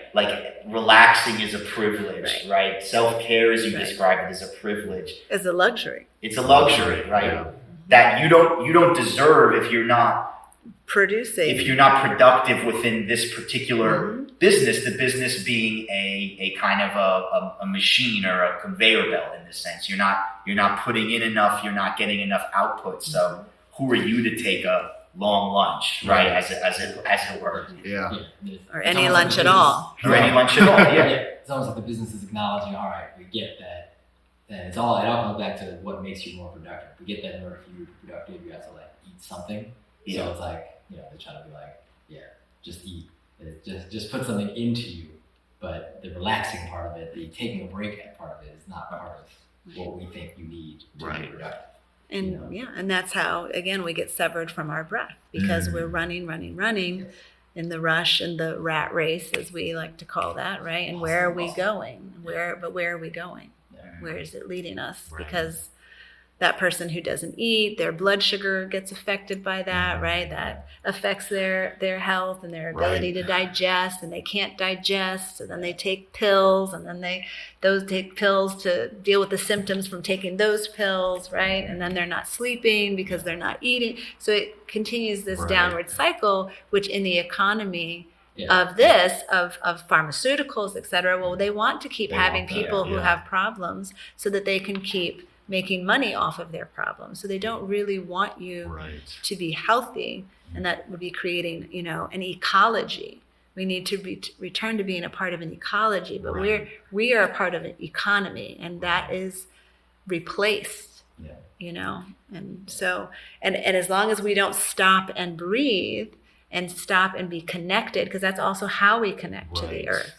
Relaxing is a privilege, right? Self-care, as you describe it, is a privilege. It's a luxury. It's a luxury, right? Yeah. That you don't deserve if you're not producing, if you're not productive within this particular business. The business being a kind of a machine or a conveyor belt in this sense. You're not putting in enough. You're not getting enough output. So who are you to take a long lunch, right? As it were. Yeah. Or any lunch at all. Or any lunch at all. Yeah. It's almost like the business is acknowledging, all right, we get that. And it all comes back to what makes you more productive. We get that in order for you to be productive, you have to eat something. Yeah. So it's they try to be just eat. Just put something into you. But the relaxing part of it, the taking a break part of it is not part of what we think you need to be productive. And and that's how, again, we get severed from our breath because we're running in the rush and the rat race, as we like to call that, right? And where are we going? Where are we going? Where is it leading us? Because that person who doesn't eat, their blood sugar gets affected by that, right? That affects their health and their ability to digest, and they can't digest, so then they take pills, and then those take pills to deal with the symptoms from taking those pills, right? And then they're not sleeping because they're not eating. So it continues this downward cycle, which in the economy of pharmaceuticals, et cetera, well, they want to keep having people who have problems so that they can keep making money off of their problems. So they don't really want you to be healthy, and that would be creating, an ecology. We need to return to being a part of an ecology, but we are a part of an economy, and that is replaced. And so, and as long as we don't stop and breathe, and stop and be connected, because that's also how we connect to the Right. earth,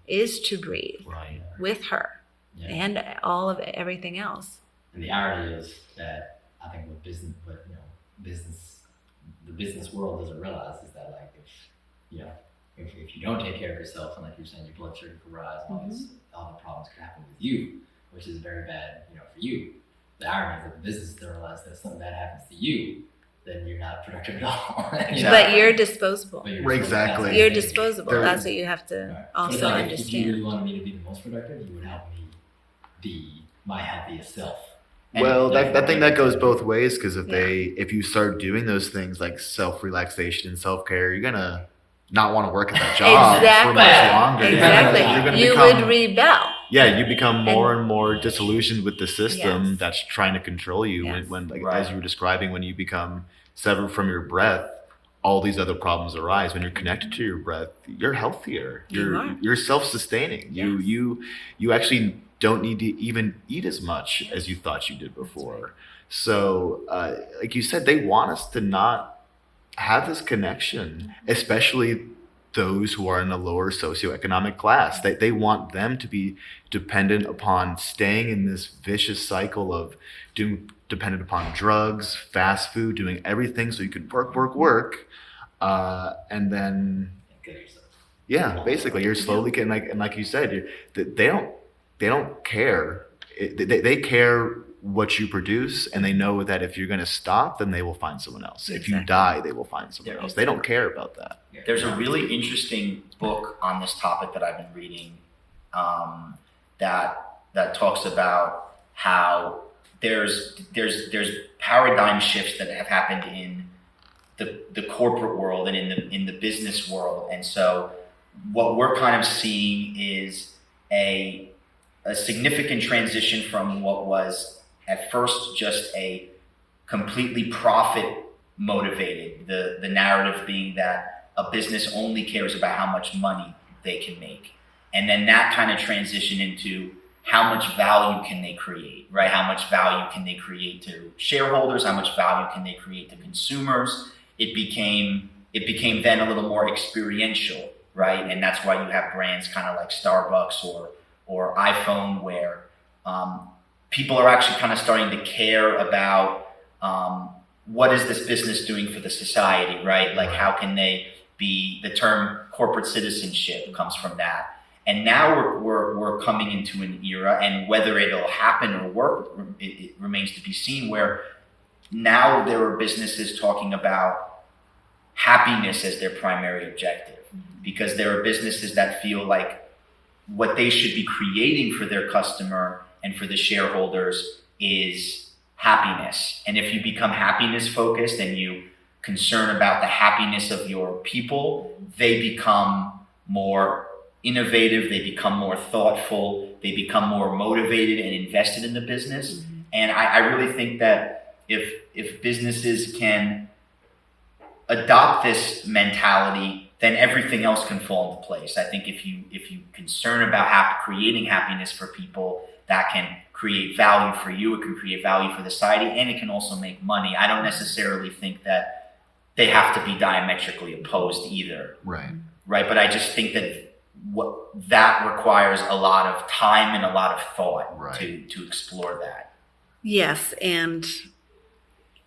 is to breathe Right. with her Yeah. and all of everything else. And the irony is that I think what business, the business world doesn't realize is that, like, if you don't take care of yourself, and like you're saying, your blood sugar could rise, and all the problems could happen with you, which is very bad, for you. The irony is that the business doesn't realize that if something bad happens to you, then you're not productive at all. But you're disposable. Exactly. You're disposable. There- That's what you have to Right. also If you understand. really wanted me to be the most productive, you would help me be my happiest self. And Well, I therefore, think that goes both ways, because if you start doing those things like self-relaxation and self-care, you're gonna not want to work at that job for much longer. Exactly. You're gonna You become, would rebel. you become more and more disillusioned with the system Yes. that's trying to control you. Yes. When like, Right. as you were describing, when you become severed from your breath, all these other problems arise. When you're connected to your breath, you're healthier. You're self-sustaining. Yes. You actually don't need to even eat as much as you thought you did before. So, like you said, they want us to not have this connection, especially those who are in a lower socioeconomic class. They want them to be dependent upon staying in this vicious cycle of dependent upon drugs, fast food, doing everything so you can work, and then basically you're slowly getting like you said, they don't care. They care what you produce, and they know that if you're going to stop, then they will find someone else. If you Exactly. die, they will find someone else. They don't care about that. There's a really interesting book on this topic that I've been reading that talks about how there's paradigm shifts that have happened in the corporate world and in the business world, and so what we're kind of seeing is a significant transition from what was at first just a completely profit motivated, the narrative being that a business only cares about how much money they can make. And then that kind of transitioned into how much value can they create, right? How much value can they create to shareholders? How much value can they create to consumers? It became then a little more experiential, right? And that's why you have brands kind of like Starbucks or iPhone, where people are actually kind of starting to care about what is this business doing for the society, right? Like, how can they be, the term corporate citizenship comes from that. And now we're coming into an era, and whether it'll happen or work, it remains to be seen, where now there are businesses talking about happiness as their primary objective, because there are businesses that feel like what they should be creating for their customer and for the shareholders is happiness. And if you become happiness focused and you concern about the happiness of your people, they become more innovative, they become more thoughtful, they become more motivated and invested in the business. And I really think that if businesses can adopt this mentality, then everything else can fall into place. I think if you concern about creating happiness for people, that can create value for you, it can create value for the society, and it can also make money. I don't necessarily think that they have to be diametrically opposed either. Right. But I just think that requires a lot of time and a lot of thought to explore that. Yes, and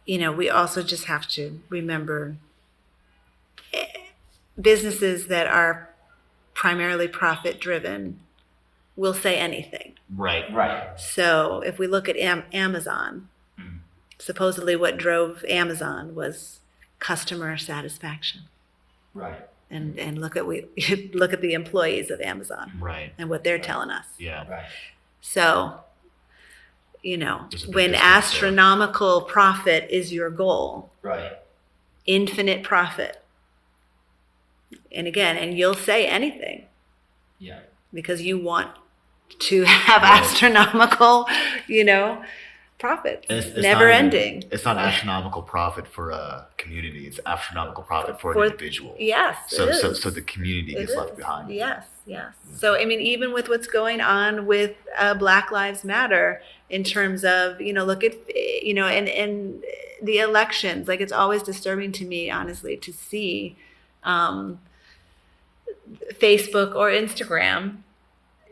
we also just have to remember businesses that are primarily profit driven will say anything. Right. So if we look at Amazon, supposedly what drove Amazon was customer satisfaction. Right. And look at the employees of Amazon. Right. And what they're telling us. Yeah. Right. So, There's a big when difference astronomical profit is your goal, Right. infinite profit. And again, you'll say anything. Yeah. Because you want to have astronomical, profits. It's Never not ending. It's not astronomical profit for a community. It's astronomical profit for an individual. Yes. So it is. so the community gets left behind. Yes. So even with what's going on with Black Lives Matter, in terms of look at and the elections, like it's always disturbing to me, honestly, to see Facebook or Instagram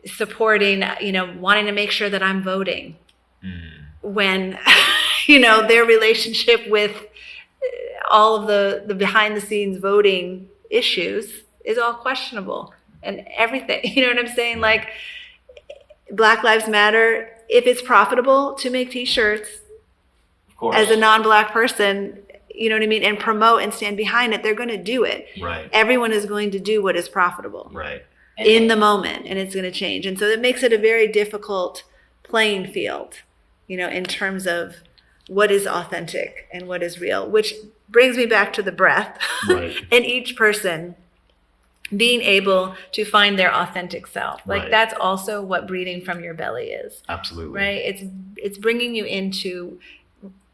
supporting, wanting to make sure that I'm voting when, their relationship with all of the behind the scenes voting issues is all questionable and everything. You know what I'm saying? Like Black Lives Matter, if it's profitable to make t-shirts as a non-Black person, you know what I mean, and promote and stand behind it, they're going to do it. Right. Everyone is going to do what is profitable. Right. In the moment, and it's going to change. And so it makes it a very difficult playing field, in terms of what is authentic and what is real, which brings me back to the breath. Right. And each person being able to find their authentic self. Like Right. that's also what breathing from your belly is. Absolutely. Right? It's bringing you into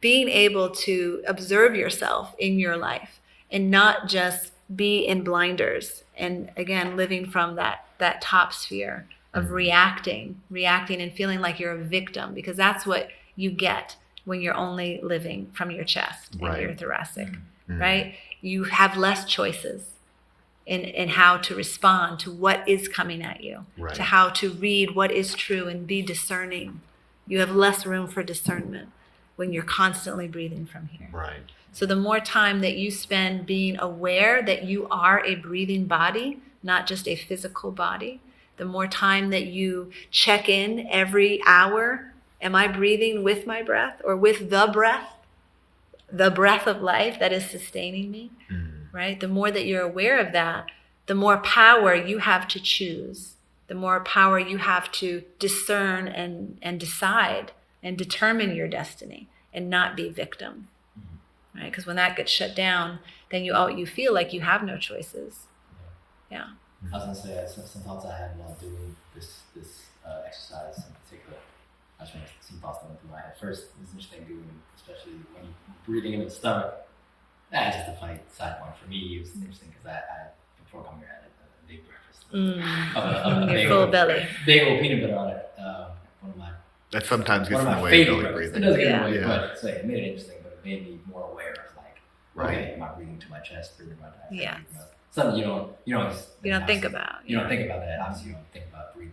being able to observe yourself in your life and not just be in blinders. And again, living from that top sphere of reacting and feeling like you're a victim, because that's what you get when you're only living from your chest Right. and your thoracic, Mm-hmm. right? You have less choices in how to respond to what is coming at you, Right. to how to read what is true and be discerning. You have less room for discernment when you're constantly breathing from here. Right. So the more time that you spend being aware that you are a breathing body, not just a physical body, the more time that you check in every hour, am I breathing with my breath or with the breath of life that is sustaining me, right? The more that you're aware of that, the more power you have to choose, the more power you have to discern and decide and determine your destiny and not be victim. Right? Because when that gets shut down, then you feel like you have no choices. Yeah. I was gonna say some thoughts I had while doing this exercise in particular. I just want some thoughts that went through my head. First, it's interesting doing, especially when you're breathing into the stomach. That's just a funny side point for me. It was interesting because I before coming here I had a big breakfast of a Your bagel, full belly. bagel with peanut butter on it. One of my That sometimes gets one in of the my way of favorite belly breakfasts. It breathing. does get in the way, Yeah. but so it made it interesting. But it made me more aware of like, okay, am I breathing to my chest, breathing my diaphragm? Yes. breathing my- Something you don't You don't think obviously- about. You don't think about that. Obviously, you don't think about breathing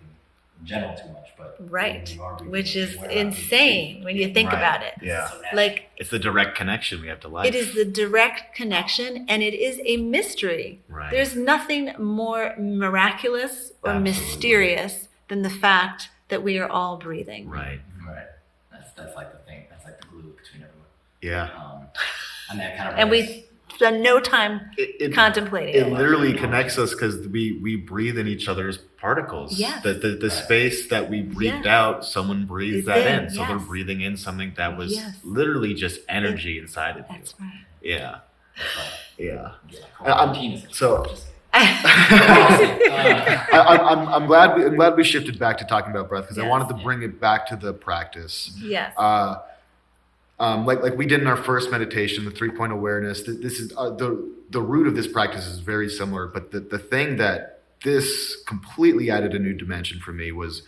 in general too much, but Right. when you are breathing, Which is aware about breathing insane too. when you think Right. about it. Yeah. So natural. Like, It's the direct connection we have to life. it is the direct connection, and it is a mystery. Right. There's nothing more miraculous or Absolutely. mysterious than the fact that we are all breathing. Right. Right. That's like the thing. That's like the glue between everyone. Yeah. And that kind of And we spend no time It contemplating it it. literally connects us because we breathe in each other's particles. Yes. The space that we breathed Yes. out, someone breathed Is that in, in. So they're yes. breathing in something that was Yes. literally just energy inside of you. That's right. Yeah. Yeah. quarantine. so- Just I'm glad we shifted back to talking about breath because I Yes. wanted to bring it back to the practice. Yes. Like we did in our first meditation, the 3-point awareness. This is the root of this practice is very similar, but the thing that this completely added a new dimension for me was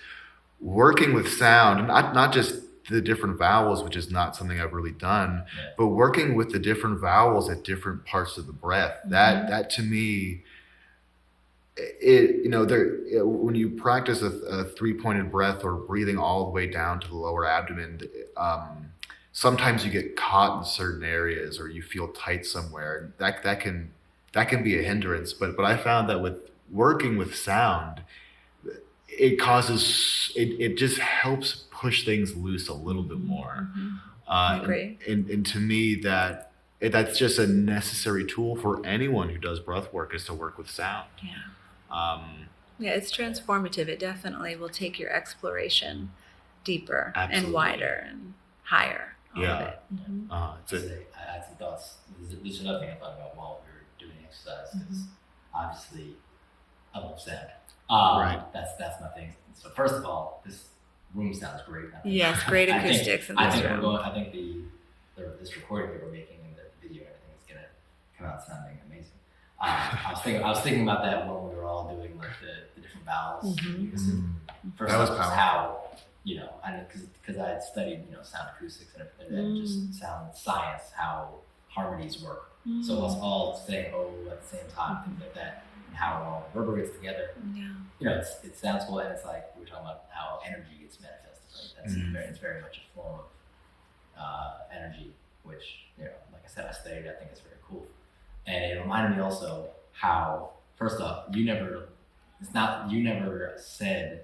working with sound, and not just the different vowels, which is not something I've really done, Yeah. but working with the different vowels at different parts of the breath. That to me, when you practice a 3-pointed breath or breathing all the way down to the lower abdomen, sometimes you get caught in certain areas or you feel tight somewhere. That can be a hindrance. But I found that with working with sound, it just helps push things loose a little bit more. I agree. And to me, that's just a necessary tool for anyone who does breath work is to work with sound. Yeah. Yeah, it's transformative. It definitely will take your exploration deeper Absolutely. and wider and higher. All Yeah. of it. Mhm. I had some thoughts. There's another thing I thought about while we were doing exercise because obviously I love sound. Right. That's my thing. So first of all, this room sounds great. I think- Yes, great I think- acoustics in I this think room. I think this recording that we're making and the video and everything is gonna come out sounding amazing. I was thinking about that when we were all doing like the different vowels. Mhm. Because first That was off, just powerful. how you know, because I had studied, you know, sound acoustics and everything, and just sound science, how harmonies work. So us all saying "oh" at the same time, things like that, and how it all reverberates together. Yeah. You know, it sounds cool, and it's like we were talking about how energy gets manifested. Right? It's very much a form of energy, which, you know, like I said, I studied. I think it's very cool, and it reminded me also how, first off, you never said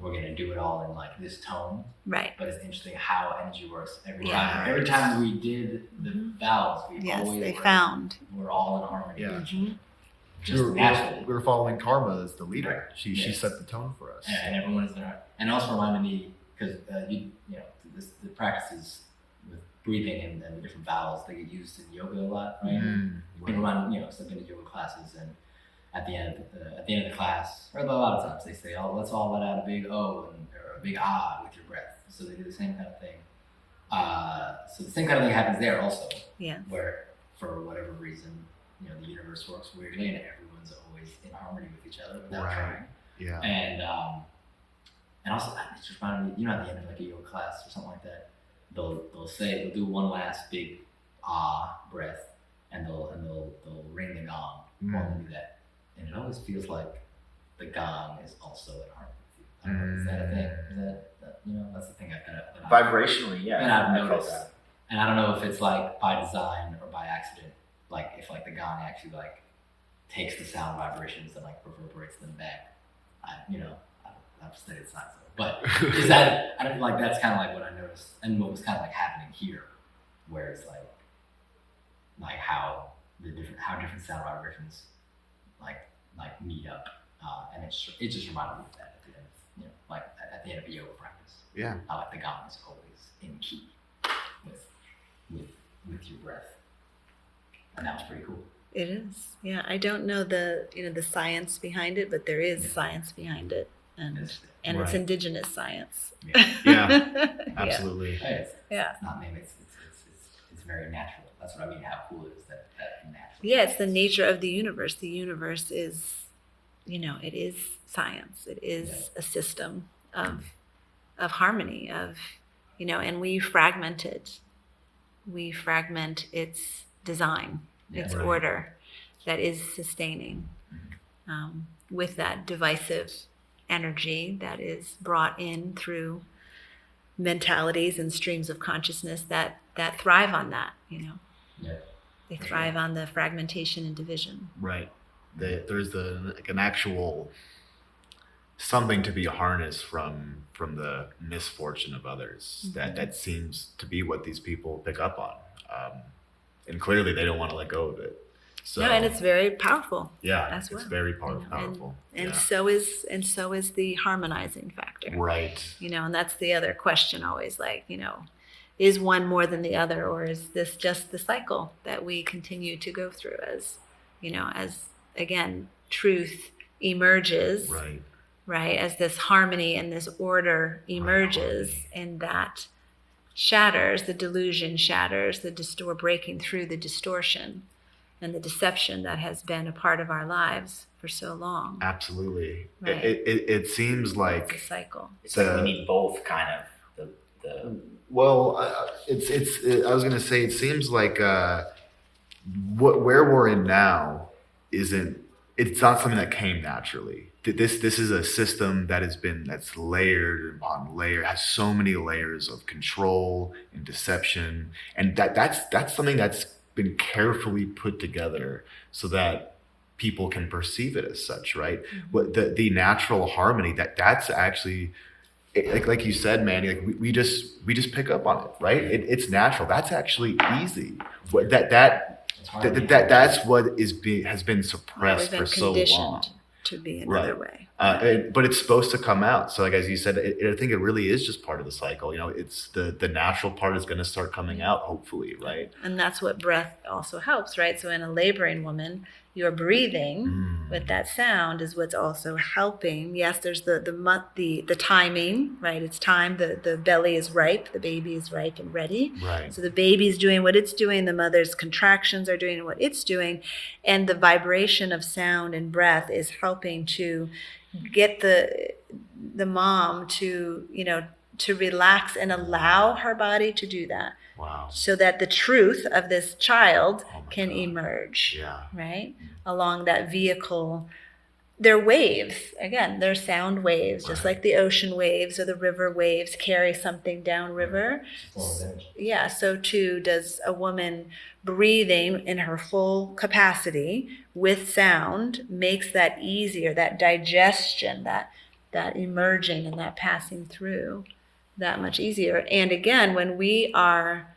we're gonna do it all in like this tone. Right. But it's interesting how energy works every Yeah. time. Every time we did the vowels, we're all in harmony. Yeah. Just naturally. We were following Karma as the leader. Right. She set the tone for us. And everyone is there. And it also reminded me, because you know, the practices with breathing and the different vowels, they get used in yoga a lot, right? It reminded, you know, so I've been to yoga classes, and at the end of the class, or a lot of times they say, "Oh, let's all let out a big O or a big ah with your breath." So they do the same kind of thing. So the same kind of thing happens there also. Yeah. Where, for whatever reason, you know, the universe works weirdly, and everyone's always in harmony with each other without trying. Yeah. And also, it just reminded me, you know, at the end of like a yoga class or something like that, they'll do one last big ah breath, and they'll ring the gong while they do that. And it always feels like the gong is also in harmony with you. I don't know, is that a thing? Is that you know, that's the thing Vibrationally, yeah. And I've I felt noticed. that. And I don't know if it's like by design or by accident, like if like the gong actually like takes the sound vibrations and like reverberates them back. I've studied science, but is that, I don't like, that's kind of like what I noticed, and what was kind of like happening here, where it's like how different sound vibrations like meet up, and it just reminded me of that at the end, you know, like at the end of a yoga practice. Yeah. How like the gong is always in key with your breath, and that was pretty cool. It is. Yeah. I don't know the science behind it, but there is science behind it, and it's indigenous science. Yeah. Absolutely. It's not maybe it's very natural. That's what I mean. How cool it is that natural. Yeah, it's the nature of the universe. The universe is, you know, it is science. It is a system of harmony, of, you know, and we fragment it. We fragment its design, its order that is sustaining, with that divisive energy that is brought in through mentalities and streams of consciousness that thrive on that, you know. Yeah. They thrive on the fragmentation and division. Right. There's an actual something to be harnessed from the misfortune of others. That seems to be what these people pick up on, and clearly they don't want to let go of it. So, no, and it's very powerful. Yeah, as well. It's very You know, powerful. And so is the harmonizing factor. Right. You know, and that's the other question always, like, you know, is one more than the other, or is this just the cycle that we continue to go through as, you know, as again, truth emerges, right, as this harmony and this order emerges, and that shatters, the delusion shatters, breaking through the distortion and the deception that has been a part of our lives for so long. Absolutely. Right. It seems like it's a cycle. It's like we need both, kind of. Well, I was going to say, it seems like where we're in now it's not something that came naturally. This is a system that's layered upon layer, has so many layers of control and deception, and that's something that's been carefully put together so that people can perceive it as such, right? What the natural harmony that's actually, like you said, Manny, like we just pick up on it, right? It's natural. That's actually easy. That's what has been suppressed for so long. To be another way. But it's supposed to come out. So, like as you said, I think it really is just part of the cycle. You know, it's the natural part is going to start coming out, hopefully, right? And that's what breath also helps, right? So in a laboring woman, your breathing with that sound is what's also helping. Yes, there's the timing, right? It's time. The belly is ripe. The baby is ripe and ready. Right. So the baby's doing what it's doing. The mother's contractions are doing what it's doing, and the vibration of sound and breath is helping to get the mom to, you know, to relax and allow her body to do that. Wow. So that the truth of this child can God. emerge, Yeah. right? Along that vehicle. They're waves. Again, they're sound waves, just like the ocean waves or the river waves carry something downriver. Yeah, so too does a woman breathing in her full capacity with sound makes that easier, that digestion, that emerging and that passing through that much easier. And again, when we are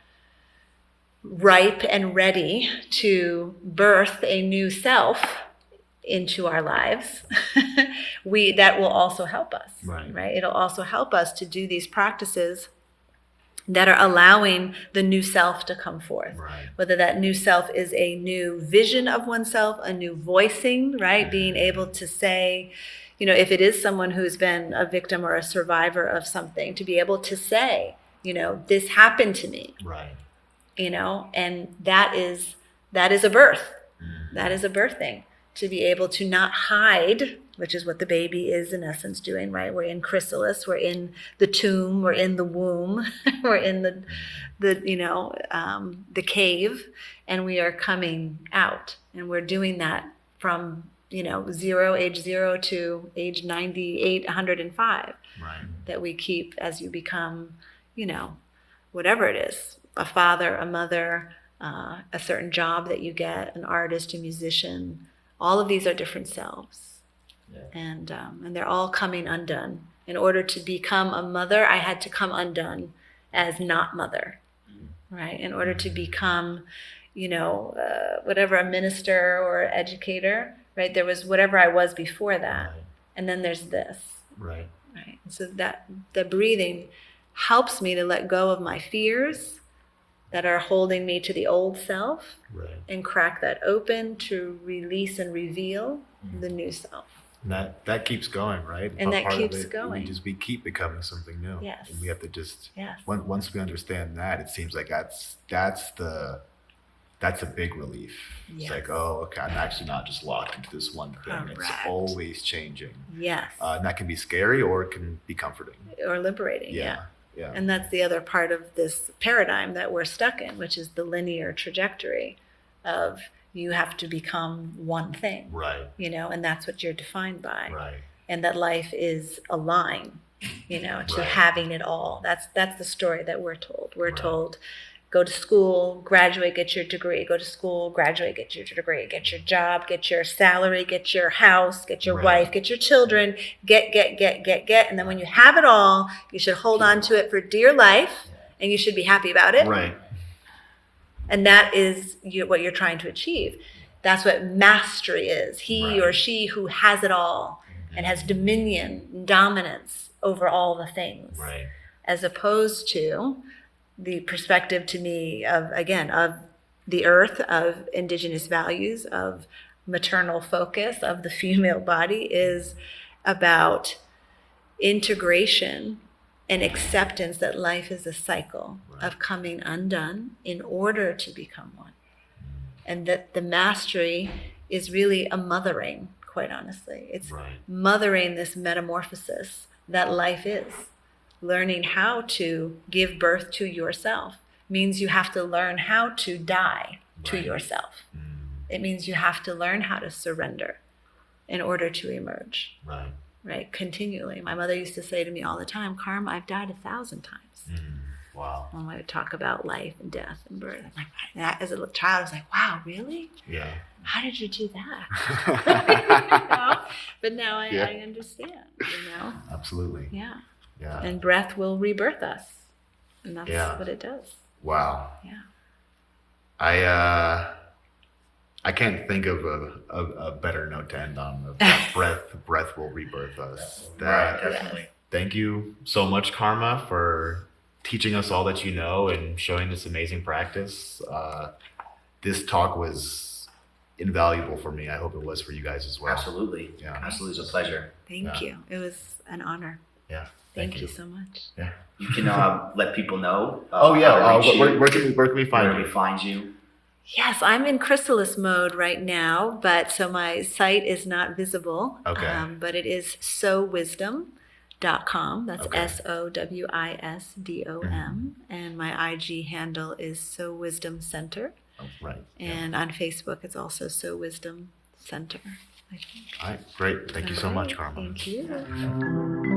ripe and ready to birth a new self into our lives, that will also help us, right? It'll also help us to do these practices that are allowing the new self to come forth. Whether that new self is a new vision of oneself, a new voicing, right? Being able to say, if it is someone who's been a victim or a survivor of something, to be able to say, this happened to me, and that is a birth. That is a birthing. To be able to not hide, which is what the baby is in essence doing, right? We're in chrysalis, we're in the tomb, we're in the womb, we're in the cave, and we are coming out. And we're doing that from, age 0 to age 98, 105. That we keep as you become, whatever it is, a father, a mother, a certain job that you get, an artist, a musician. All of these are different selves, and they're all coming undone. In order to become a mother, I had to come undone as not mother, right? In order to become, whatever, a minister or educator, right? There was whatever I was before that, and then there's this, right? So that the breathing helps me to let go of my fears that are holding me to the old self, and crack that open to release and reveal the new self. And that keeps going, right? And that keeps going. We keep becoming something new. Yes. And we have to just, once we understand that, it seems like that's a big relief. It's like, oh, okay, I'm actually not just locked into this one thing. Correct. It's always changing. Yes. And that can be scary, or it can be comforting. Or liberating, Yeah. And that's the other part of this paradigm that we're stuck in, which is the linear trajectory of you have to become one thing, and that's what you're defined by, and that life is a line, to having it all. That's the story that we're told. We're told, go to school, graduate, get your degree, go to school, graduate, get your degree, get your job, get your salary, get your house, get your wife, get your children, get. And then when you have it all, you should hold on to it for dear life, and you should be happy about it. And that is what you're trying to achieve. That's what mastery is. He or she who has it all and has dominion, dominance over all the things. As opposed to the perspective to me of the earth, of indigenous values, of maternal focus, of the female body, is about integration and acceptance that life is a cycle of coming undone in order to become one. And that the mastery is really a mothering, quite honestly. It's mothering this metamorphosis that life is. Learning how to give birth to yourself means you have to learn how to die to yourself. It means you have to learn how to surrender in order to emerge. Continually. My mother used to say to me all the time, Karma, I've died 1,000 times. Wow. When we would talk about life and death and birth. I'm like, as a child, I was like, wow, really? Yeah. How did you do that? But now I understand, Absolutely. Yeah. Yeah. And breath will rebirth us. And that's what it does. Wow. Yeah. I can't think of a better note to end on. Breath will rebirth us. Definitely. Thank you so much, Karma, for teaching us all that you know and showing this amazing practice. This talk was invaluable for me. I hope it was for you guys as well. Absolutely. Yeah. Absolutely. It's a pleasure. Thank you. It was an honor. Yeah. Thank you so much. Yeah. You can let people know. Where can we find you? Find you? Yes, I'm in chrysalis mode right now, so my site is not visible. Okay. But it is SoWisdom, SoWisdom.com. That's Okay. SoWisdom. And my IG handle is SoWisdom Center. Oh, right. And on Facebook, it's also SoWisdom Center, I think. All right, great. Thank you so much, All right, Karma. Thank you.